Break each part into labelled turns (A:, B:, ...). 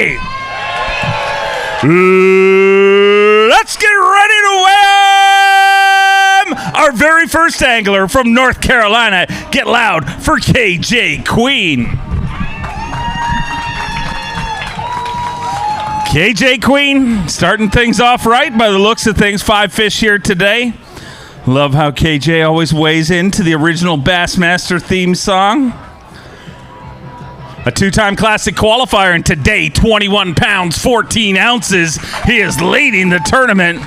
A: Let's get ready to wham! Our very first angler from North Carolina. Get loud for KJ Queen. KJ Queen starting things off right by the looks of things. 5 fish here today. Love how KJ always weighs into the original Bassmaster theme song. A 2-time classic qualifier, and today 21 pounds 14 ounces. He is leading the tournament.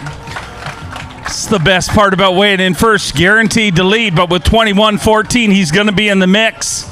A: It's the best part about weighing in first, guaranteed to lead, but with 21-14 he's going to be in the mix.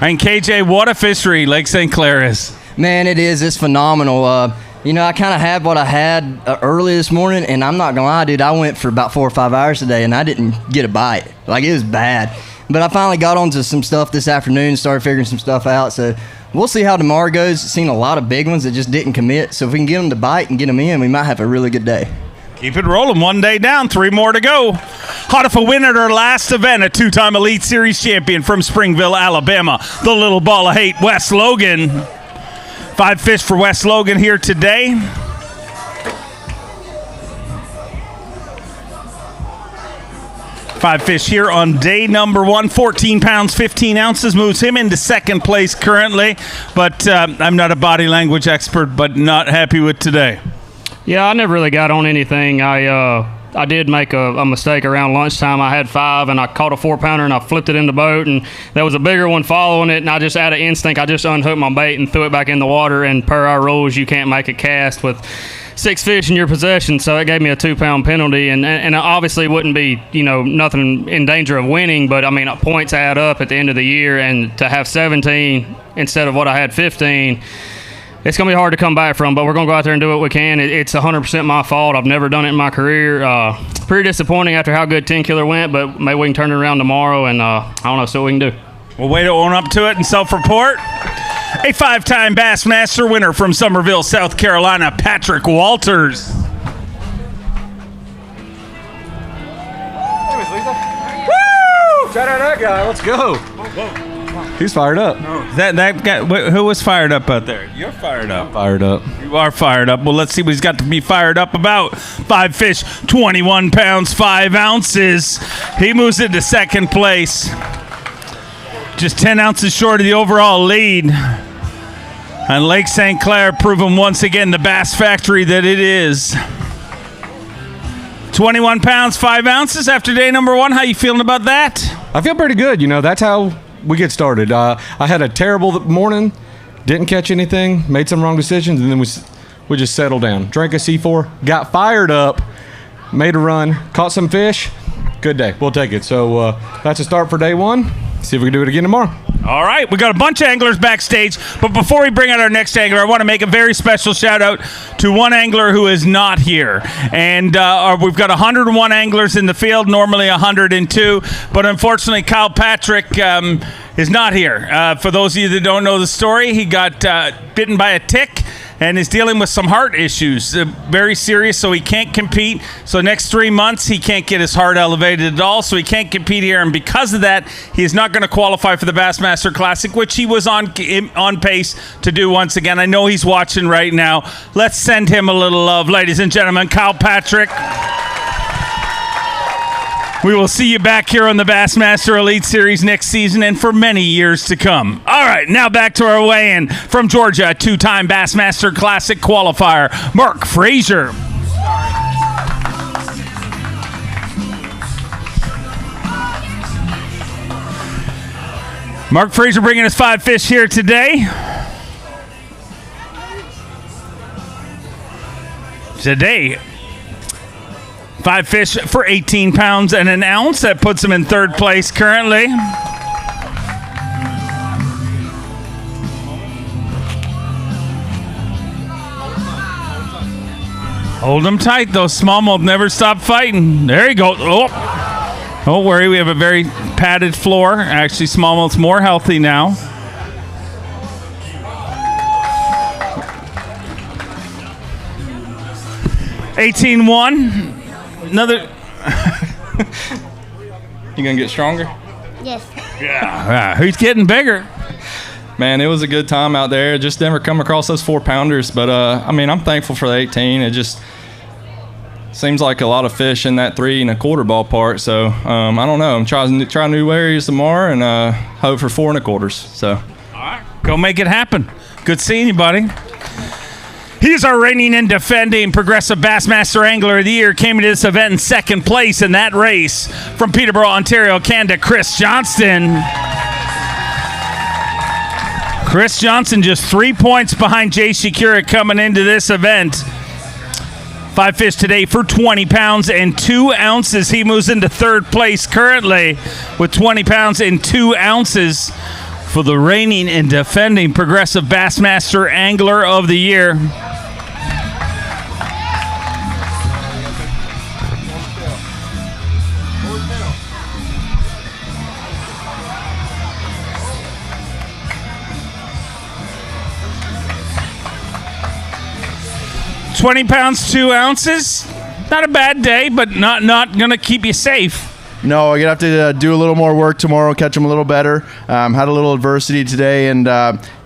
A: And KJ, what a fishery Lake St. Clair is.
B: Man, it is. It's phenomenal. I kind of had what I had early this morning, and I'm not going to lie, dude, I went for about 4 or 5 hours today, and I didn't get a bite. Like, it was bad. But I finally got onto some stuff this afternoon, started figuring some stuff out. So we'll see how tomorrow goes. Seen a lot of big ones that just didn't commit. So if we can get them to bite and get them in, we might have a really good day.
A: Keep it rolling. 1 day down, 3 more to go. Hot off a win at our last event, a 2-time Elite Series champion from Springville, Alabama, the little ball of hate, Wes Logan. 5 fish for Wes Logan here today. Five fish here on day number 1. 14 pounds, 15 ounces moves him into second place currently. But I'm not a body language expert, but not happy with today.
C: Yeah, I never really got on anything. I did make a mistake around lunchtime. I had 5, and I caught a 4-pounder, and I flipped it in the boat, and there was a bigger one following it, and I just, out of instinct, I just unhooked my bait and threw it back in the water, and per our rules, you can't make a cast with 6 fish in your possession, so it gave me a 2-pound penalty, and obviously wouldn't be, nothing in danger of winning, but, points add up at the end of the year, and to have 17 instead of what I had 15, it's going to be hard to come back from, but we're going to go out there and do what we can. It's 100% my fault. I've never done it in my career. Pretty disappointing after how good 10-killer went, but maybe we can turn it around tomorrow, and I don't know, see what we can do.
A: Well, way to own up to it and self-report. A 5-time Bassmaster winner from Summerville, South Carolina, Patrick Walters.
D: Woo! Shout out that guy. Let's go. Whoa. He's fired up.
A: That guy, who was fired up out there? You're fired up.
D: Fired up.
A: You are fired up. Well, let's see what he's got to be fired up about. 5 fish, 21 pounds, 5 ounces. He moves into second place. Just 10 ounces short of the overall lead. And Lake St. Clair proving once again the Bass Factory that it is. 21 pounds, 5 ounces after day number 1. How you feeling about that?
D: I feel pretty good. That's how we get started. I had a terrible morning, didn't catch anything, made some wrong decisions, and then we just settled down. Drank a C4, got fired up, made a run, caught some fish. Good day. We'll take it. So that's a start for day 1. See if we can do it again tomorrow.
A: All right, we got a bunch of anglers backstage, but before we bring out our next angler, I want to make a very special shout out to one angler who is not here. And we've got 101 anglers in the field, normally 102, but unfortunately Kyle Patrick is not here. For those of you that don't know the story, he got bitten by a tick and is dealing with some heart issues, very serious, so he can't compete. So next 3 months, he can't get his heart elevated at all, so he can't compete here. And because of that, he is not going to qualify for the Bassmaster Classic, which he was on pace to do once again. I know he's watching right now. Let's send him a little love, ladies and gentlemen. Kyle Patrick. We will see you back here on the Bassmaster Elite Series next season and for many years to come. All right, now back to our weigh-in. From Georgia, 2-time Bassmaster Classic qualifier, Mark Frazier. Mark Frazier bringing us 5 fish here today. Today, 5 fish for 18 pounds and an ounce. That puts him in third place currently. Hold them tight. Those smallmouth never stop fighting. There you go. Oh, don't worry. We have a very padded floor. Actually, smallmouth's more healthy now. $18-1. Another. You gonna get stronger?
E: Yes.
A: Yeah. Who's getting bigger?
E: man, it was a good time out there. Just never come across those 4-pounders. But, I mean, I'm thankful for the 18. It just seems like a lot of fish in that 3 1/4 ballpark. So, I don't know. I'm trying new areas tomorrow and hope for 4 1/4s. So,
A: all right, go make it happen. Good seeing you, buddy. He's our reigning and defending Progressive Bassmaster Angler of the Year. Came into this event in second place in that race from Peterborough, Ontario, Canada, Chris Johnston. Chris Johnson just 3 points behind Jay Shakira coming into this event. 5 fish today for 20 pounds and 2 ounces. He moves into third place currently with 20 pounds and 2 ounces for the reigning and defending Progressive Bassmaster Angler of the Year. $20 pounds, 2 ounces. Not a bad day, but not going to keep you safe.
F: No, I'm going to have to do a little more work tomorrow, catch them a little better. Had a little adversity today, and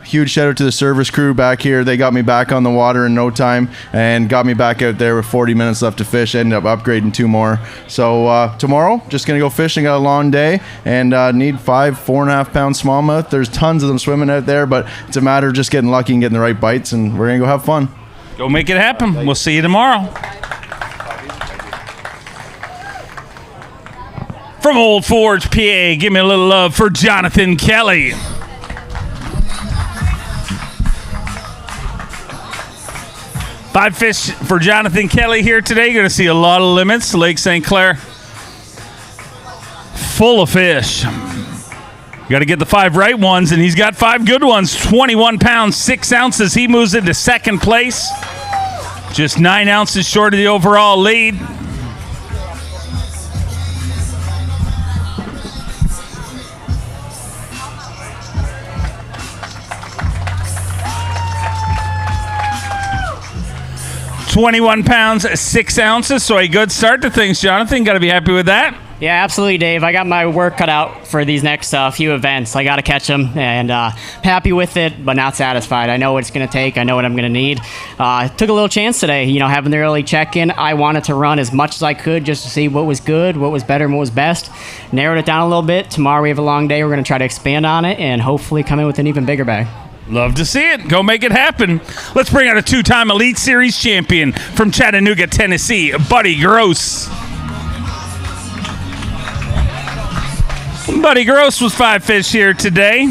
F: huge shout out to the service crew back here. They got me back on the water in no time and got me back out there with 40 minutes left to fish. Ended up upgrading 2 more. So tomorrow, just going to go fishing. Got a long day and need 4.5 pound smallmouth. There's tons of them swimming out there, but it's a matter of just getting lucky and getting the right bites, and we're going to go have fun.
A: Go make it happen. We'll see you tomorrow. From Old Forge, PA, give me a little love for Jonathan Kelly. Five fish for Jonathan Kelly here today. You're going to see a lot of limits. Lake St. Clair full of fish. You got to get the 5 right ones, and he's got 5 good ones. 21 pounds, 6 ounces. He moves into second place. Just 9 ounces short of the overall lead. £21 pounds, 6 ounces. So a good start to things, Jonathan. Got to be happy with that.
G: Yeah, absolutely, Dave. I got my work cut out for these next few events. I got to catch them, and happy with it, but not satisfied. I know what it's going to take. I know what I'm going to need. Took a little chance today, having the early check-in. I wanted to run as much as I could just to see what was good, what was better, and what was best. Narrowed it down a little bit. Tomorrow we have a long day. We're going to try to expand on it and hopefully come in with an even bigger bag.
A: Love to see it. Go make it happen. Let's bring out a 2-time Elite Series champion from Chattanooga, Tennessee, Buddy Gross. Buddy Gross was 5 fish here today.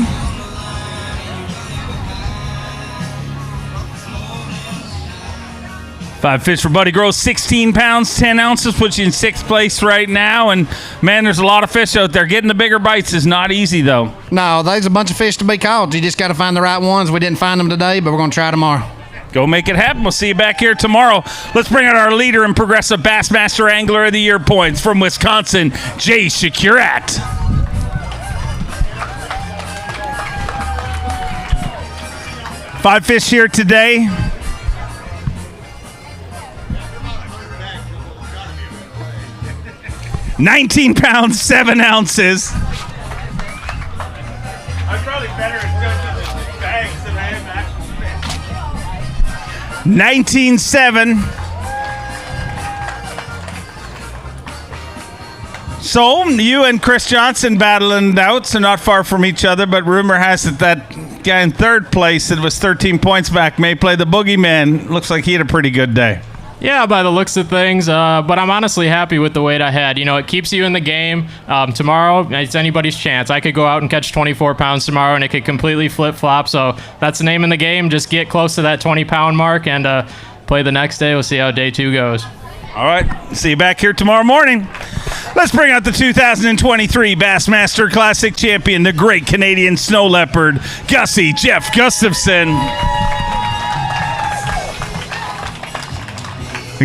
A: Five fish for Buddy Gross, 16 pounds, 10 ounces, puts you in 6th place right now. And, man, there's a lot of fish out there. Getting the bigger bites is not easy, though.
H: No, there's a bunch of fish to be caught. You just got to find the right ones. We didn't find them today, but we're going to try tomorrow.
A: Go make it happen. We'll see you back here tomorrow. Let's bring out our leader in Progressive Bassmaster Angler of the Year points from Wisconsin, Jay Shakurat. Five fish here today. $19 pounds, 7 ounces. I'm probably better at judging bags than I am actually. 19.7. So, you and Chris Johnson battling it out, so not far from each other, but rumor has it that guy in third place that was 13 points back may play the boogeyman. Looks like he had a pretty good day.
I: Yeah, by the looks of things, but I'm honestly happy with the weight I had. It keeps you in the game. Tomorrow, it's anybody's chance. I could go out and catch 24 pounds tomorrow, and it could completely flip-flop. So that's the name of the game. Just get close to that 20-pound mark and play the next day. We'll see how day 2 goes.
A: All right. See you back here tomorrow morning. Let's bring out the 2023 Bassmaster Classic champion, the great Canadian snow leopard, Gussie Jeff Gustafson.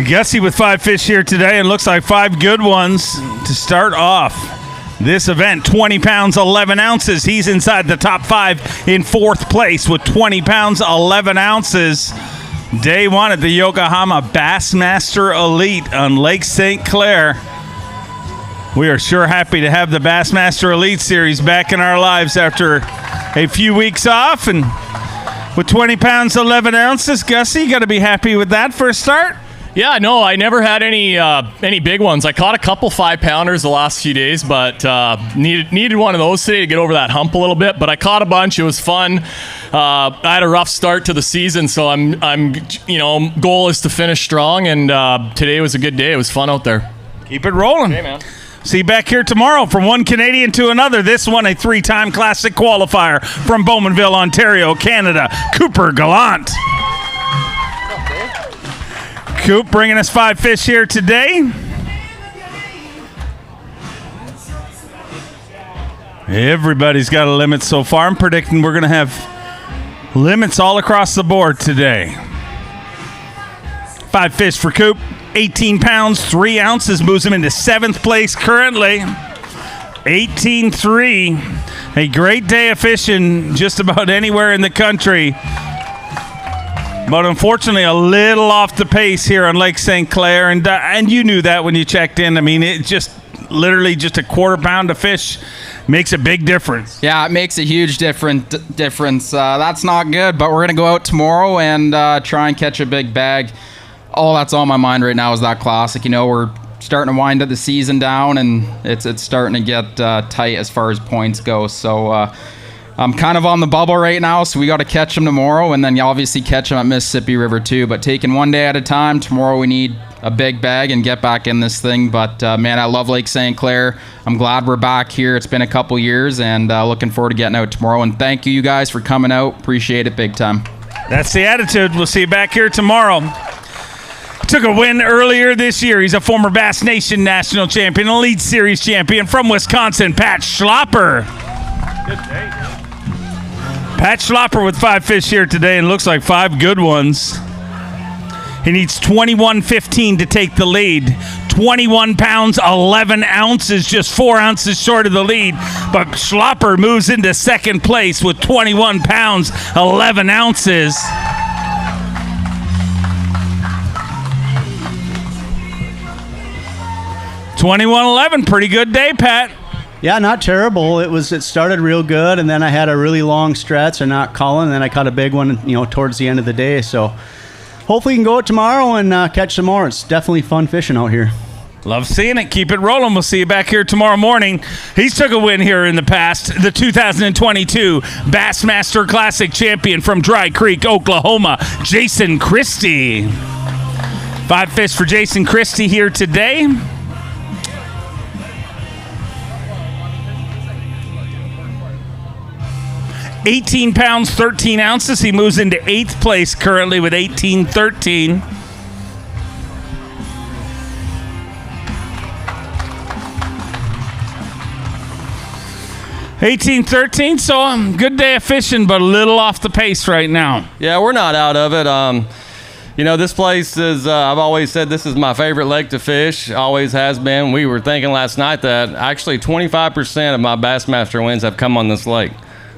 A: Gussie with 5 fish here today, and looks like 5 good ones to start off this event. 20 pounds, 11 ounces. He's inside the top 5 in 4th place with 20 pounds, 11 ounces. Day 1 at the Yokohama Bassmaster Elite on Lake St. Clair. We are sure happy to have the Bassmaster Elite Series back in our lives after a few weeks off, and with 20 pounds, 11 ounces. Gussie, you got to be happy with that for a start.
J: Yeah, no, I never had any big ones. I caught a couple 5-pounders the last few days, but needed one of those today to get over that hump a little bit. But I caught a bunch. It was fun. I had a rough start to the season, so I'm goal is to finish strong. And today was a good day. It was fun out there.
A: Keep it rolling.
J: Okay, man.
A: See you back here tomorrow from one Canadian to another. This one, a 3-time Classic qualifier from Bowmanville, Ontario, Canada, Cooper Gallant. Coop bringing us 5 fish here today. Everybody's got a limit so far. I'm predicting we're going to have limits all across the board today. 5 fish for Coop. 18 pounds, 3 ounces, moves him into 7th place currently. 18-3. A great day of fishing just about anywhere in the country. But unfortunately, a little off the pace here on Lake St. Clair. And you knew that when you checked in. I mean, it just literally just a quarter pound of fish makes a big difference.
K: Yeah, it makes a huge difference. That's not good, but we're going to go out tomorrow and try and catch a big bag. All that's on my mind right now is that Classic. We're starting to wind up the season down, and it's starting to get tight as far as points go. So I'm kind of on the bubble right now, so we got to catch them tomorrow, and then you obviously catch them at Mississippi River too. But taking one day at a time. Tomorrow we need a big bag and get back in this thing. But man, I love Lake St. Clair. I'm glad we're back here. It's been a couple years, and looking forward to getting out tomorrow. And thank you guys for coming out. Appreciate it big time.
A: That's the attitude. We'll see you back here tomorrow. Took a win earlier this year. He's a former Bass Nation national champion, Elite Series champion from Wisconsin, Pat Schlopper. Good day. Pat Schlopper with 5 fish here today, and looks like 5 good ones. He needs 21.15 to take the lead. 21 pounds, 11 ounces, just 4 ounces short of the lead. But Schlopper moves into 2nd place with 21 pounds, 11 ounces. $21.11, pretty good day, Pat.
L: Yeah, not terrible. It started real good, and then I had a really long stretch and not calling, and then I caught a big one, towards the end of the day. So hopefully we can go out tomorrow and catch some more. It's definitely fun fishing out here.
A: Love seeing it. Keep it rolling. We'll see you back here tomorrow morning. He's took a win here in the past. The 2022 Bassmaster Classic champion from Dry Creek, Oklahoma, Jason Christie. 5 fish for Jason Christie here today. 18 pounds, 13 ounces. He moves into 8th place currently with 18-13. So good day of fishing, but a little off the pace right now.
M: Yeah, we're not out of it. This place is, I've always said this is my favorite lake to fish. Always has been. We were thinking last night that actually 25% of my Bassmaster wins have come on this lake.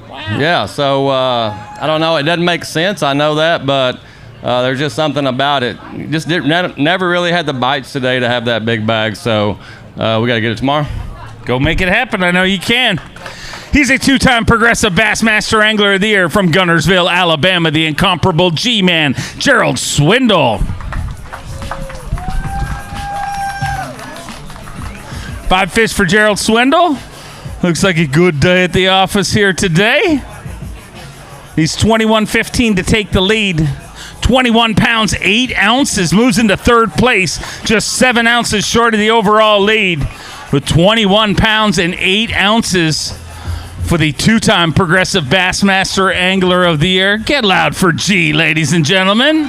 M: Wow. Yeah, so I don't know. It doesn't make sense. I know that, but there's just something about it. Just never really had the bites today to have that big bag, so we got to get it tomorrow.
A: Go make it happen. I know you can. He's a 2-time Progressive Bassmaster Angler of the Year from Gunnersville, Alabama, the incomparable G-Man, Gerald Swindle. 5 fish for Gerald Swindle. Looks like a good day at the office here today. He's 21.15 to take the lead. 21 pounds, 8 ounces, moves into 3rd place, just 7 ounces short of the overall lead with 21 pounds and 8 ounces for the 2-time Progressive Bassmaster Angler of the Year. Get loud for G, ladies and gentlemen.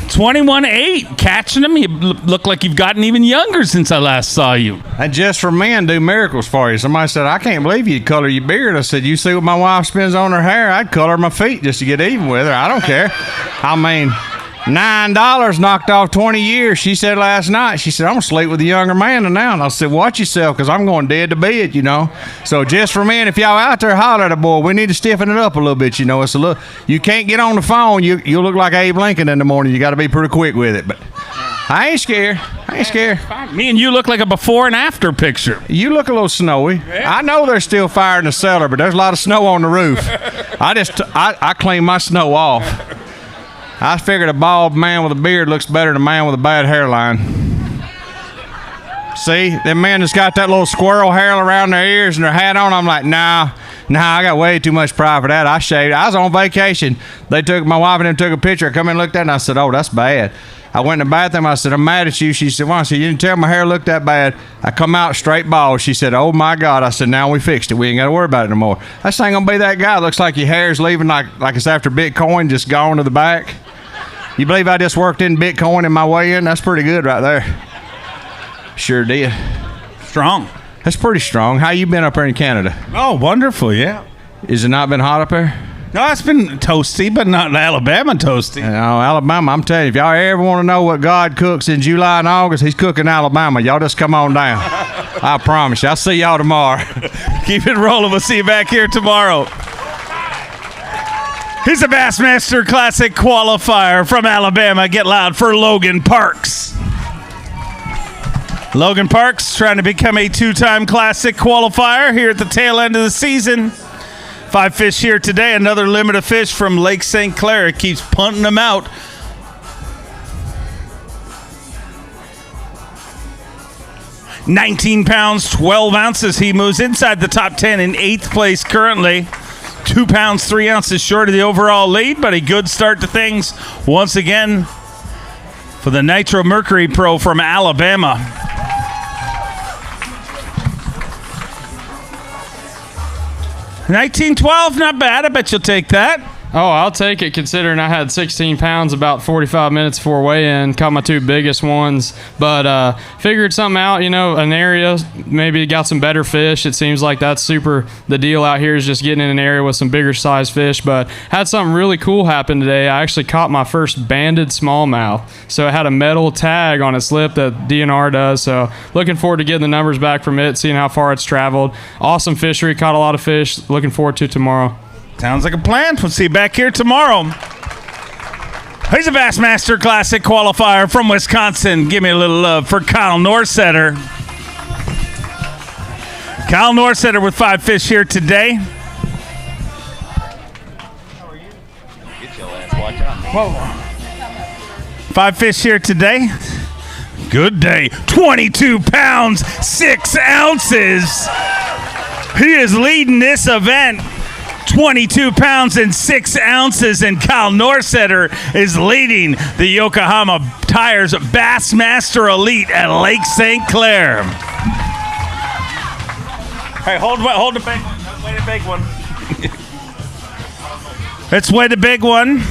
A: 21-8, catching them. You look like you've gotten even younger since I last saw you.
N: And just for men do miracles for you. Somebody said, I can't believe you'd color your beard. I said, you see what my wife spends on her hair? I'd color my feet just to get even with her. I don't care. I mean, $9 knocked off 20 years. She said last night, she said, I'm going to sleep with a younger man than now. And I said, watch yourself, because I'm going dead to bed, So just for men, if y'all out there, holler at a boy. We need to stiffen it up a little bit, It's a little, you can't get on the phone. You'll look like Abe Lincoln in the morning. You got to be pretty quick with it. But I ain't scared.
A: Me and you look like a before and after picture.
N: You look a little snowy. Yeah. I know there's still fire in the cellar, but there's a lot of snow on the roof. I clean my snow off. I figured a bald man with a beard looks better than a man with a bad hairline. See, them men that's got that little squirrel hair around their ears and their hat on, I'm like, nah, I got way too much pride for that. I shaved. I was on vacation. My wife and them took a picture. I come in and looked at it, and I said, oh, that's bad. I went in the bathroom. I said, I'm mad at you. She said, why? I said, you didn't tell my hair looked that bad. I come out straight bald. She said, oh, my God. I said, now we fixed it. We ain't got to worry about it no more. This ain't going to be that guy. Looks like your hair's leaving like it's after Bitcoin, just gone to the back. You believe I just worked in Bitcoin in my way in? That's pretty good right there. Sure did.
A: Strong.
N: That's pretty strong. How you been up here in Canada?
A: Oh, wonderful, yeah.
N: Has it not been hot up there?
A: No, it's been toasty, but not Alabama toasty.
N: No, Alabama, I'm telling you, if y'all ever want to know what God cooks in July and August, he's cooking Alabama. Y'all just come on down. I promise you. I'll see y'all tomorrow.
A: Keep it rolling. We'll see you back here tomorrow. He's a Bassmaster Classic qualifier from Alabama. Get loud for Logan Parks. Logan Parks trying to become a two-time Classic qualifier here at the tail end of the season. 5 fish here today. Another limit of fish from Lake St. Clair. It keeps punting them out. £19, 12 ounces. He moves inside the top 10 in 8th place currently. 2 pounds, 3 ounces short of the overall lead, but a good start to things once again for the Nitro Mercury Pro from Alabama. $19.12, not bad. I bet you'll take that.
I: Oh, I'll take it considering I had 16 pounds about 45 minutes before weigh-in. Caught my 2 biggest ones, but figured something out, an area, maybe got some better fish. It seems like that's super the deal out here is just getting in an area with some bigger size fish, but had something really cool happen today. I actually caught my first banded smallmouth. So it had a metal tag on its lip that DNR does, so looking forward to getting the numbers back from it, seeing how far it's traveled. Awesome fishery, caught a lot of fish. Looking forward to tomorrow.
A: Sounds like a plan. We'll see you back here tomorrow. He's a Bassmaster Classic qualifier from Wisconsin. Give me a little love for Kyle Norsetter. Kyle Norsetter with 5 fish here today. How are you? Get your ass, watch out. Whoa. 5 fish here today. Good day. 22 pounds, 6 ounces. He is leading this event. 22 pounds and 6 ounces, and Kyle Norsetter is leading the Yokohama Tires Bassmaster Elite at Lake St. Clair. Hey, hold the big one. Weigh the big one. Let's weigh the big one.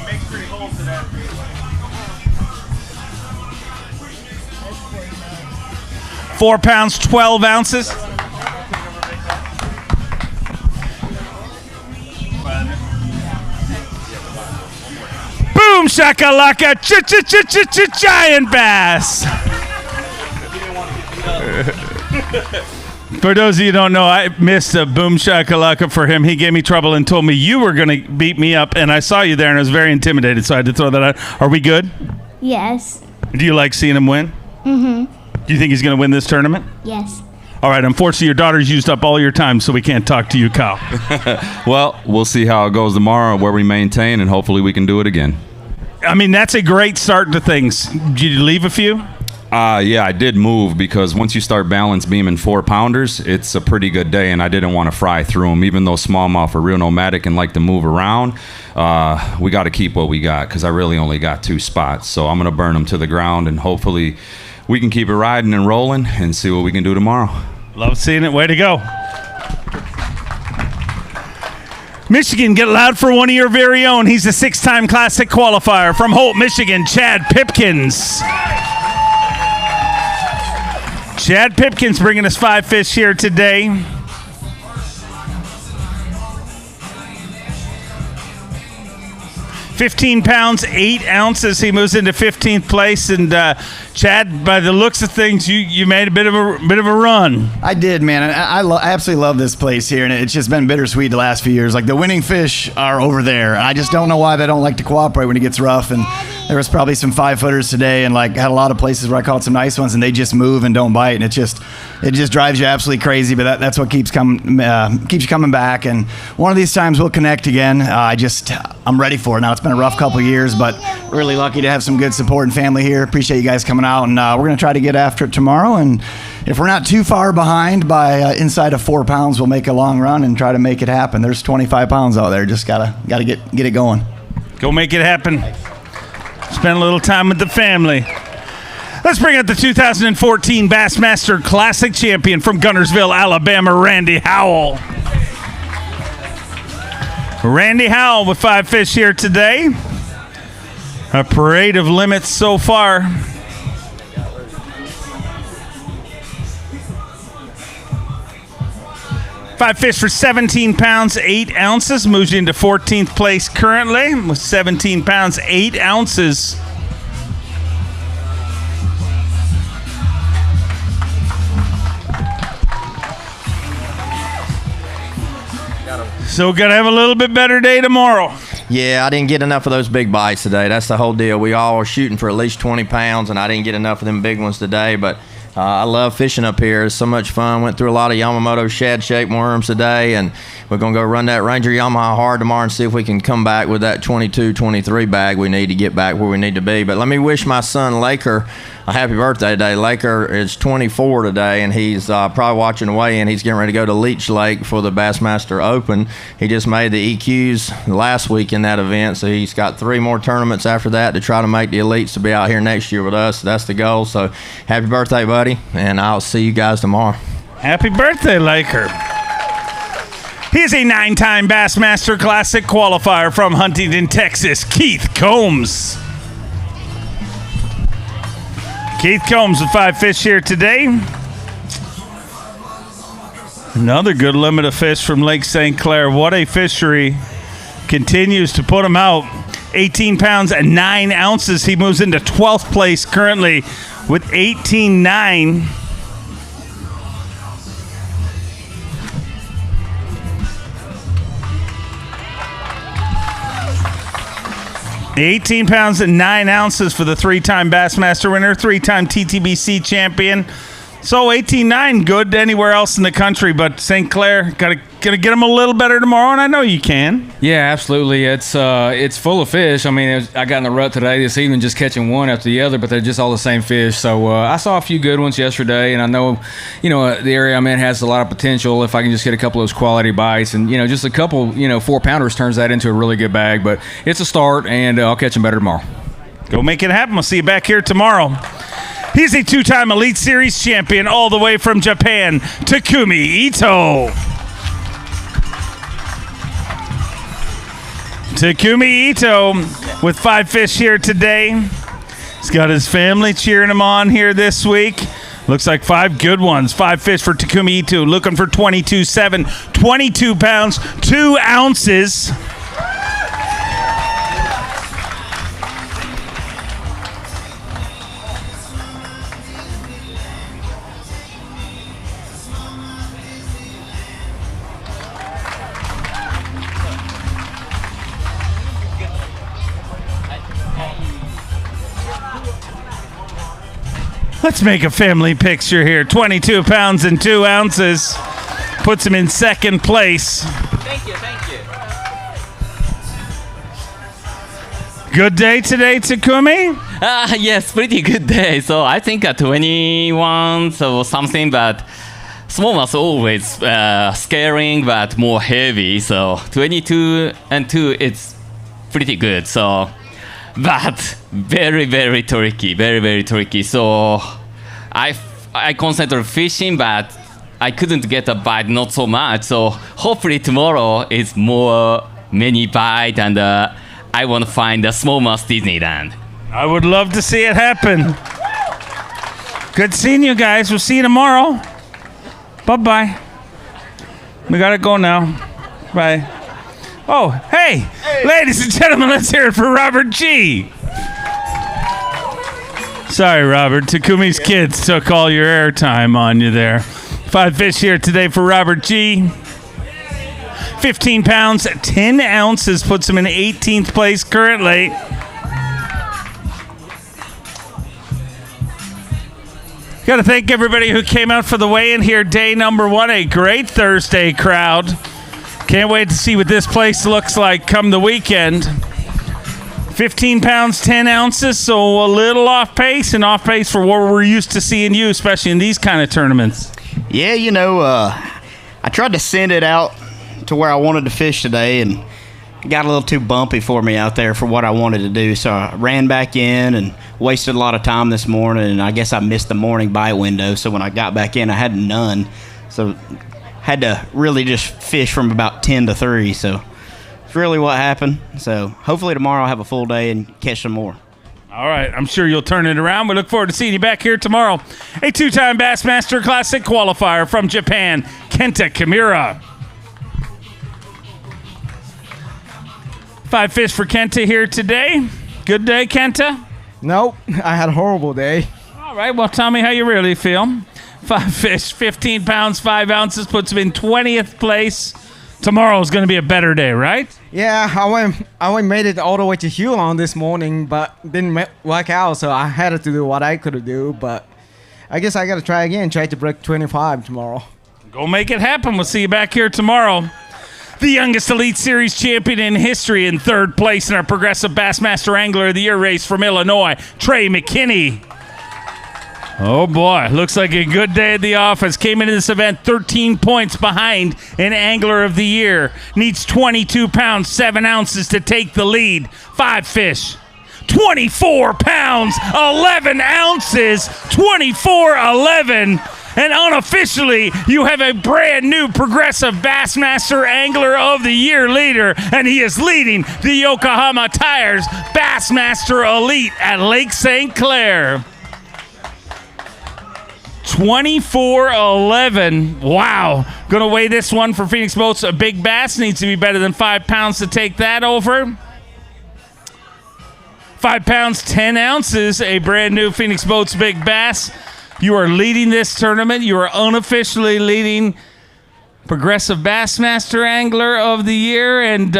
A: Make sure he holds it out. 4 pounds, 12 ounces. Boom shakalaka, giant bass. For those of you who don't know, I missed a boom shakalaka for him. He gave me trouble and told me you were going to beat me up, and I saw you there, and I was very intimidated, so I had to throw that out. Are we good?
O: Yes.
A: Do you like seeing him win?
O: Mm-hmm.
A: Do you think he's going to win this tournament?
O: Yes.
A: All right, unfortunately, your daughter's used up all your time, so we can't talk to you, Kyle.
P: Well, we'll see how it goes tomorrow, where we maintain, and hopefully we can do it again.
A: I mean, that's a great start to things. Did you leave a few?
P: Yeah, I did move because once you start balance beaming 4-pounders, it's a pretty good day, and I didn't want to fry through them. Even though smallmouth are real nomadic and like to move around, we got to keep what we got because I really only got 2 spots. So I'm going to burn them to the ground, and hopefully we can keep it riding and rolling and see what we can do tomorrow.
A: Love seeing it. Way to go. Michigan, get loud for one of your very own. He's a 6-time Classic qualifier from Holt, Michigan, Chad Pipkins. Chad Pipkins bringing us 5 fish here today. 15 pounds, 8 ounces. He moves into 15th place. And Chad, by the looks of things, you made a bit of a run.
Q: I did, man. I absolutely love this place here, and it's just been bittersweet the last few years. Like, the winning fish are over there. I just don't know why they don't like to cooperate when it gets rough. And there was probably some 5-footers today, and like had a lot of places where I caught some nice ones, and they just move and don't bite, and it just drives you absolutely crazy. But that's what keeps you coming back. And one of these times we'll connect again. I'm ready for it now. It's been a rough couple of years, but really lucky to have some good support and family here. Appreciate you guys coming out, and we're going to try to get after it tomorrow. And if we're not too far behind by inside of 4 pounds, we'll make a long run and try to make it happen. There's 25 pounds out there. Just gotta get it going.
A: Go make it happen. Spend a little time with the family. Let's bring out the 2014 Bassmaster Classic champion from Guntersville, Alabama, Randy Howell. Randy Howell with 5 fish here today. A parade of limits so far. Five fish for 17 pounds, 8 ounces. Moves you into 14th place currently with 17 pounds, 8 ounces. So gonna have a little bit better day tomorrow.
B: Yeah, I didn't get enough of those big bites today. That's the whole deal. We all are shooting for at least 20 pounds, and I didn't get enough of them big ones today. But I love fishing up here. It's so much fun. Went through a lot of Yamamoto shad-shaped worms today, and we're going to go run that Ranger Yamaha hard tomorrow and see if we can come back with that 22, 23 bag we need to get back where we need to be. But let me wish my son Laker a happy birthday today. Laker is 24 today, and he's probably watching the weigh-in. He's getting ready to go to Leech Lake for the Bassmaster Open. He just made the EQs last week in that event, so he's got 3 more tournaments after that to try to make the elites to be out here next year with us. That's the goal. So happy birthday, buddy, and I'll see you guys tomorrow.
A: Happy birthday, Laker. He's a 9-time Bassmaster Classic qualifier from Huntington, Texas, Keith Combs. Keith Combs with 5 fish here today. Another good limit of fish from Lake St. Clair. What a fishery. Continues to put him out. 18 pounds and 9 ounces. He moves into 12th place currently with 18.9. $18 pounds and 9 ounces for the 3-time Bassmaster winner, 3-time TTBC champion. So 18.9, good anywhere else in the country, but St. Clair gonna get them a little better tomorrow, and I know you can.
R: Yeah, absolutely. It's full of fish. I mean, I got in the rut today, this evening, just catching one after the other, but they're just all the same fish. So I saw a few good ones yesterday, and I know, the area I'm in has a lot of potential if I can just get a couple of those quality bites, and just a couple, 4-pounders turns that into a really good bag. But it's a start, and I'll catch them better tomorrow.
A: Go make it happen. We'll see you back here tomorrow. He's a 2-time Elite Series champion all the way from Japan, Takumi Ito. Takumi Ito with 5 fish here today. He's got his family cheering him on here this week. Looks like 5 good ones. 5 fish for Takumi Ito, looking for 22.7, 22 pounds, 2 ounces. Let's make a family picture here. 22 pounds and 2 ounces. Puts him in 2nd place.
S: Thank you.
A: Good day today, Takumi?
S: Yes, pretty good day. So I think 21 or something, but smallmouth always scaring, but more heavy. So 22 and 2, it's pretty good. So, but very, very tricky, very, very tricky. So I concentrate fishing, but I couldn't get a bite, not so much. So hopefully tomorrow is many bite, and I want to find a smallmouth Disneyland.
A: I would love to see it happen. Good seeing you guys. We'll see you tomorrow. Bye-bye. We got to go now. Bye. Oh, hey, ladies and gentlemen, let's hear it for Robert G. Sorry, Robert. Takumi's kids took all your airtime on you there. 5 fish here today for Robert G. 15 pounds, 10 ounces, puts him in 18th place currently. Got to thank everybody who came out for the weigh-in here, day number 1. A great Thursday crowd. Can't wait to see what this place looks like come the weekend. 15 pounds, 10 ounces, so a little off pace for what we're used to seeing you, especially in these kind of tournaments.
T: Yeah, I tried to send it out to where I wanted to fish today, and it got a little too bumpy for me out there for what I wanted to do. So I ran back in and wasted a lot of time this morning, and I guess I missed the morning bite window. So when I got back in, I had none. So had to really just fish from about 10 to 3. So it's really what happened. So hopefully tomorrow I'll have a full day and catch some more.
A: All right, I'm sure you'll turn it around. We look forward to seeing you back here tomorrow. A 2-time Bassmaster Classic qualifier from Japan, Kenta Kimura. 5 fish for Kenta here today. Good day, Kenta?
U: Nope, I had a horrible day.
A: All right, well, tell me how you really feel. 5 fish, 15 pounds, 5 ounces, puts him in 20th place. Tomorrow's going to be a better day, right?
U: Yeah, I made it all the way to Huron this morning, but didn't work out, so I had to do what I could do. But I guess I got to try again, try to break 25 tomorrow.
A: Go make it happen. We'll see you back here tomorrow. The youngest Elite Series champion in history in 3rd place in our Progressive Bassmaster Angler of the Year race from Illinois, Trey McKinney. Oh boy, looks like a good day at the office. Came into this event 13 points behind in Angler of the Year. Needs 22 pounds, 7 ounces to take the lead. 5 fish. 24 pounds, 11 ounces, 24-11. And unofficially, you have a brand new Progressive Bassmaster Angler of the Year leader, and he is leading the Yokohama Tires Bassmaster Elite at Lake St. Clair. 24-11. Wow. Going to weigh this one for Phoenix Boats. A big bass needs to be better than 5 pounds to take that over. 5 pounds, 10 ounces. A brand new Phoenix Boats big bass. You are leading this tournament. You are unofficially leading Progressive Bassmaster Angler of the Year. And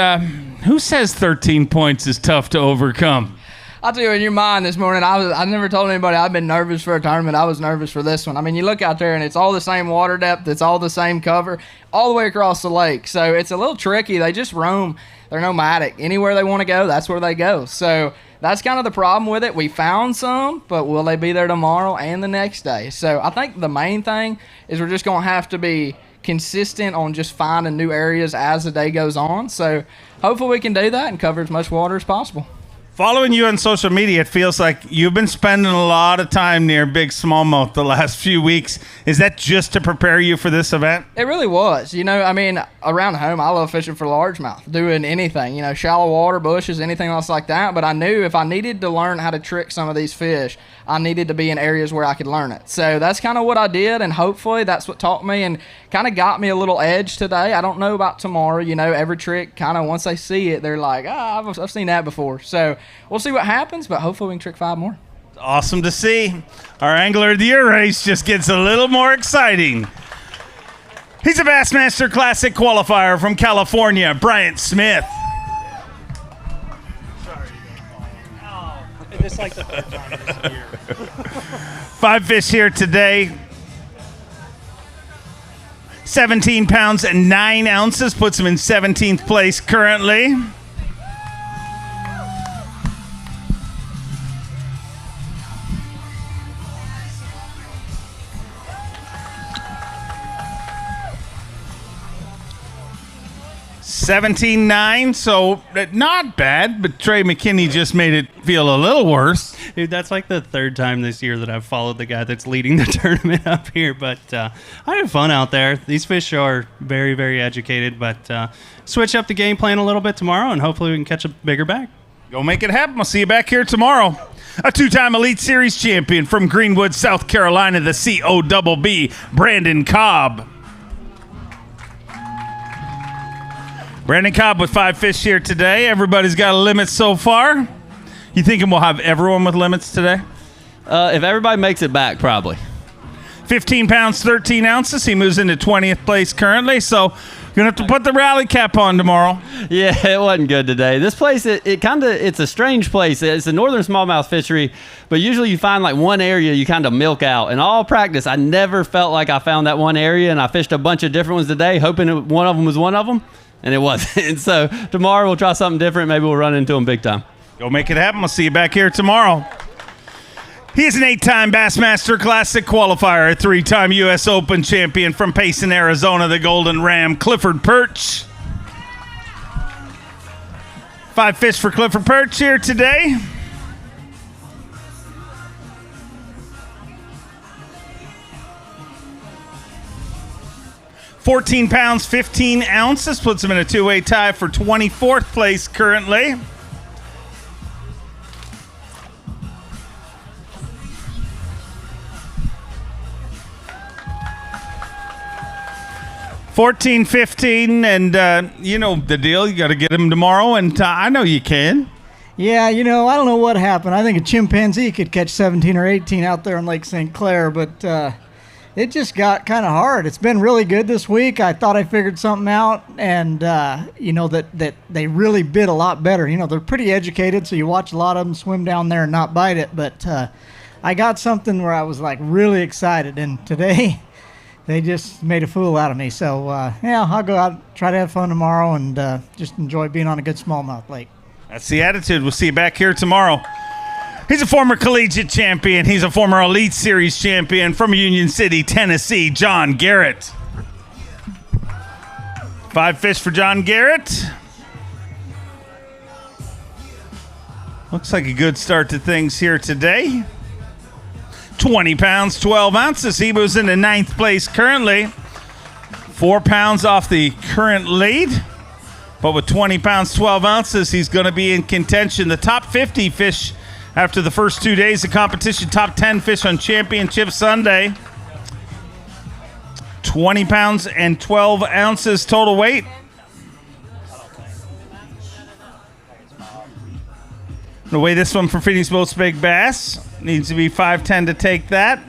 A: who says 13 points is tough to overcome?
V: I'll tell you, in your mind this morning, I never told anybody I've been nervous for a tournament. I was nervous for this one. I mean, you look out there, and it's all the same water depth. It's all the same cover all the way across the lake. So it's a little tricky. They just roam. They're nomadic. Anywhere they want to go, that's where they go. So that's kind of the problem with it. We found some, but will they be there tomorrow and the next day? So I think the main thing is we're just going to have to be consistent on just finding new areas as the day goes on. So hopefully we can do that and cover as much water as possible.
A: Following you on social media, it feels like you've been spending a lot of time near Big Smallmouth the last few weeks. Is that just to prepare you for this event?
V: It really was. I mean, around home, I love fishing for largemouth, doing anything, shallow water, bushes, anything else like that. But I knew if I needed to learn how to trick some of these fish, I needed to be in areas where I could learn it. So that's kind of what I did, and hopefully that's what taught me and kind of got me a little edge today. I don't know about tomorrow. Every trick, kind of once they see it, they're like, I've seen that before. So we'll see what happens, but hopefully we can trick 5 more.
A: Awesome to see. Our Angler of the Year race just gets a little more exciting. He's a Bassmaster Classic qualifier from California, Bryant Smith.
W: It's like the third time this year.
A: 5 fish here today. 17 pounds and 9 ounces puts him in 17th place currently. $17.9, so not bad, but Trey McKinney just made it feel a little worse.
W: Dude, that's like the 3rd time this year that I've followed the guy that's leading the tournament up here, but I had fun out there. These fish are very, very educated, but switch up the game plan a little bit tomorrow, and hopefully we can catch a bigger bag.
A: Go make it happen. We'll see you back here tomorrow. A 2-time Elite Series champion from Greenwood, South Carolina, the COBB, Brandon Cobb. Brandon Cobb with 5 fish here today. Everybody's got a limit so far. You thinking we'll have everyone with limits today?
C: If everybody makes it back, probably.
A: 15 pounds, 13 ounces. He moves into 20th place currently, so you're going to have to put the rally cap on tomorrow.
C: Yeah, it wasn't good today. This place, it's a strange place. It's a northern smallmouth fishery, but usually you find like one area you kind of milk out. And all practice, I never felt like I found that one area, and I fished a bunch of different ones today, hoping one of them was one of them, and it wasn't. And so tomorrow we'll try something different. Maybe we'll run into them big time.
A: Go make it happen. We'll see you back here tomorrow. He's an 8-time Bassmaster Classic qualifier, a 3-time U.S. Open champion from Payson, Arizona, the Golden Ram, Clifford Perch. 5 fish for Clifford Perch here today. $14 pounds, 15 ounces, puts him in a 2-way tie for 24th place currently. $14.15, and you know the deal. You got to get him tomorrow, and I know you can.
D: Yeah, I don't know what happened. I think a chimpanzee could catch 17 or 18 out there in Lake St. Clair, but it just got kind of hard. It's been really good this week. I thought I figured something out, and that they really bid a lot better. They're pretty educated, so you watch a lot of them swim down there and not bite it. But I got something where I was like really excited, and today. They just made a fool out of me. So, I'll go out, try to have fun tomorrow, and just enjoy being on a good smallmouth lake.
A: That's the attitude. We'll see you back here tomorrow. He's a former collegiate champion. He's a former Elite Series champion from Union City, Tennessee, John Garrett. 5 fish for John Garrett. Looks like a good start to things here today. 20 pounds, 12 ounces. He moves into 9th place currently. 4 pounds off the current lead. But with 20 pounds, 12 ounces, he's going to be in contention. The top 50 fish after the first 2 days of competition. Top 10 fish on Championship Sunday. 20 pounds and 12 ounces total weight. The way this one for Phoenix Boats Big Bass. Needs to be 5'10" to take that.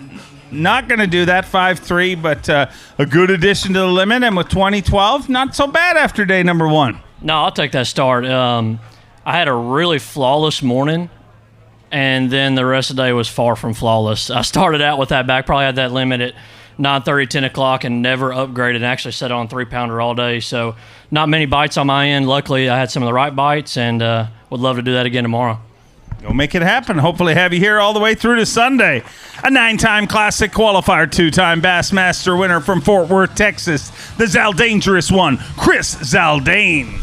A: Not going to do that, 5'3", but a good addition to the limit. And with 2012, not so bad after day number 1.
E: No, I'll take that start. I had a really flawless morning, and then the rest of the day was far from flawless. I started out with that back, probably had that limit at 9:30, 10 o'clock, and never upgraded, and actually set on 3-pounder all day. So not many bites on my end. Luckily, I had some of the right bites, and would love to do that again tomorrow.
A: Go make it happen. Hopefully have you here all the way through to Sunday. A 9-time Classic qualifier, 2-time Bassmaster winner from Fort Worth, Texas. The Zaldangerous one, Chris Zaldane.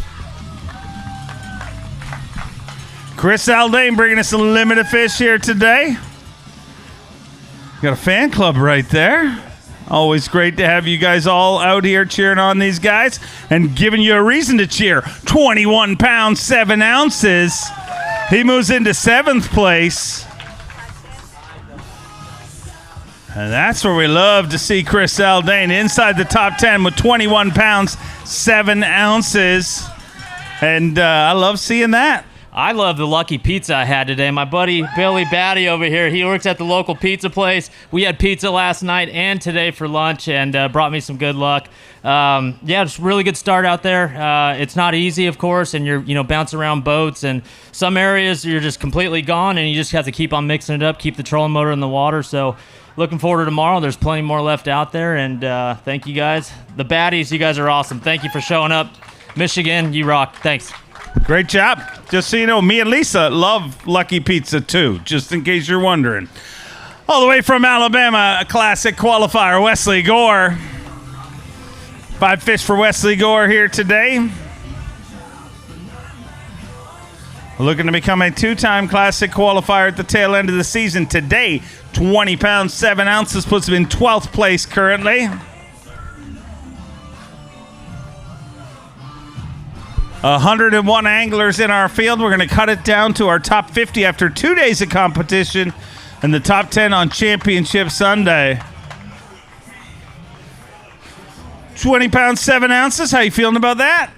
A: Chris Zaldane bringing us a limited fish here today. Got a fan club right there. Always great to have you guys all out here cheering on these guys and giving you a reason to cheer. 21 pounds, 7 ounces. He moves into 7th place. And that's where we love to see Chris Zaldane inside the top 10 with 21 pounds, 7 ounces. And I love seeing that.
E: I love the lucky pizza I had today. My buddy Billy Batty over here, he works at the local pizza place. We had pizza last night and today for lunch, and brought me some good luck. Just really good start out there. It's not easy, of course, and you're bouncing around boats, and some areas you're just completely gone, and you just have to keep on mixing it up, keep the trolling motor in the water. So looking forward to tomorrow. There's plenty more left out there, and thank you guys. The Baddies, you guys are awesome. Thank you for showing up. Michigan, you rock. Thanks.
A: Great job. Just so you know, me and Lisa love Lucky Pizza too, just in case you're wondering. All the way from Alabama, a Classic qualifier, Wesley Gore. 5 fish for Wesley Gore here today. Looking to become a 2-time Classic qualifier at the tail end of the season today. 20 pounds, 7 ounces, puts him in 12th place currently. 101 anglers in our field. We're going to cut it down to our top 50 after 2 days of competition and the top 10 on Championship Sunday. 20 pounds, 7 ounces. How you feeling about that?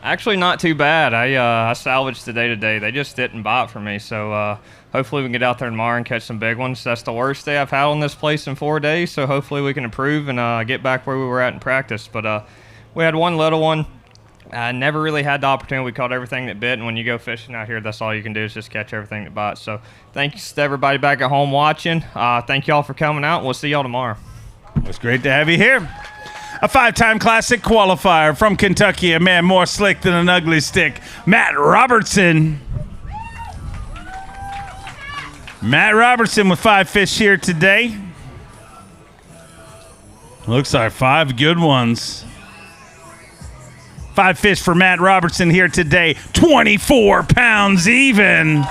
F: Actually, not too bad. I salvaged the day-to-day. They just didn't bite for me, so hopefully we can get out there tomorrow and catch some big ones. That's the worst day I've had on this place in 4 days, so hopefully we can improve and get back where we were at in practice. But we had one little one. I never really had the opportunity. We caught everything that bit, and when you go fishing out here, that's all you can do is just catch everything that bites. So thanks to everybody back at home watching. Thank y'all for coming out, and we'll see y'all tomorrow.
A: It's great to have you here. A 5-time Classic qualifier from Kentucky, a man more slick than an ugly stick, Matt Robertson. Matt Robertson with 5 fish here today. Looks like 5 good ones. 5 fish for Matt Robertson here today. 24 pounds even.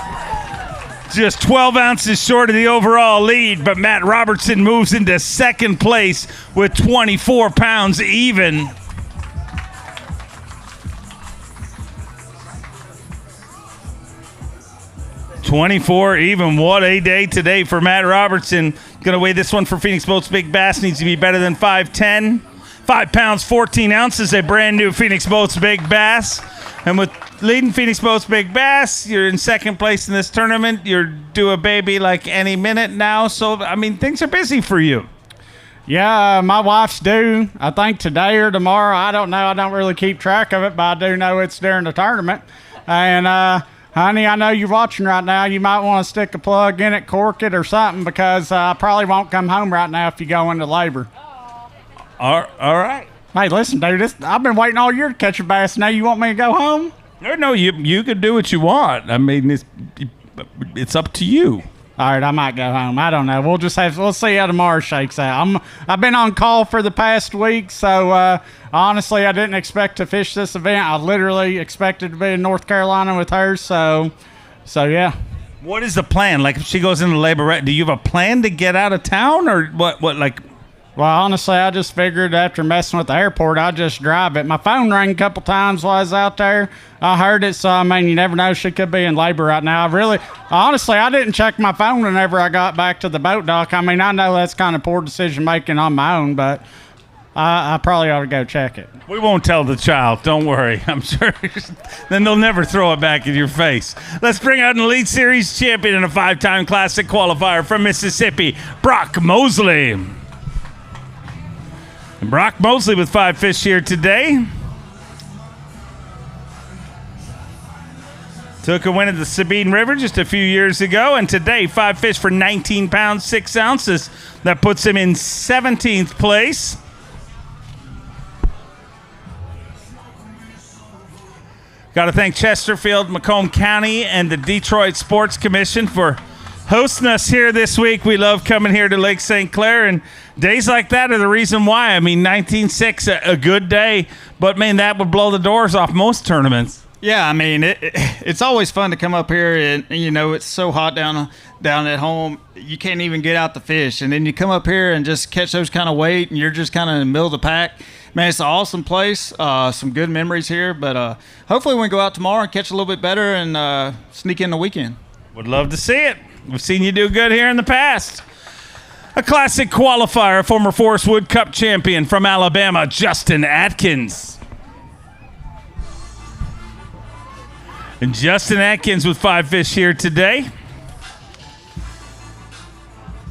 A: Just 12 ounces short of the overall lead, but Matt Robertson moves into second place with 24 pounds even. $24 even. What a day today for Matt Robertson. Gonna weigh this one for Phoenix Boats Big Bass. Needs to be better than 5'10". 5 pounds, 14 ounces, a brand new Phoenix Boats Big Bass. And with leading Phoenix Boats Big Bass, you're in second place in this tournament. You're due a baby like any minute now. So, I mean, things are busy for you.
N: Yeah, my wife's due, I think today or tomorrow. I don't know. I don't really keep track of it, but I do know it's during the tournament. And, honey, I know you're watching right now. You might want to stick a plug in it, cork it, or something, because I probably won't come home right now if you go into labor.
A: All right.
N: Hey, listen, dude, I've been waiting all year to catch a bass. Now you want me to go home?
A: No, you can do what you want. I mean, it's up to you.
N: All right, I might go home. I don't know. We'll see how tomorrow shakes out. I've been on call for the past week, so honestly, I didn't expect to fish this event. I literally expected to be in North Carolina with her, so yeah.
A: What is the plan? Like, if she goes into labor, do you have a plan to get out of town, or what? Like.
N: Well, honestly, I just figured after messing with the airport, I'd just drive it. My phone rang a couple times while I was out there. I heard it, so, I mean, you never know. She could be in labor right now. Honestly, I didn't check my phone whenever I got back to the boat dock. I mean, I know that's kind of poor decision-making on my own, but I probably ought to go check it.
A: We won't tell the child. Don't worry. I'm sure. Then they'll never throw it back in your face. Let's bring out an Elite Series champion and a 5-time Classic qualifier from Mississippi, Brock Mosley. And Brock Mosley with 5 fish here today. Took a win at the Sabine River just a few years ago, and today 5 fish for 19 pounds, 6 ounces. That puts him in 17th place. Got to thank Chesterfield, Macomb County, and the Detroit Sports Commission for hosting us here this week. We love coming here to Lake St. Clair, and days like that are the reason why. I mean, 19.6, a good day, but man, that would blow the doors off most tournaments.
G: Yeah, I mean, it's always fun to come up here, and you know, it's so hot down at home, you can't even get out the fish, and then you come up here and just catch those kind of weight, and you're just kind of in the middle of the pack. Man, it's an awesome place. Some good memories here, but hopefully we can go out tomorrow and catch a little bit better and sneak in the weekend.
A: Would love to see it. We've seen you do good here in the past. A Classic qualifier, former Forest Wood Cup champion from Alabama, Justin Atkins. And Justin Atkins with 5 fish here today.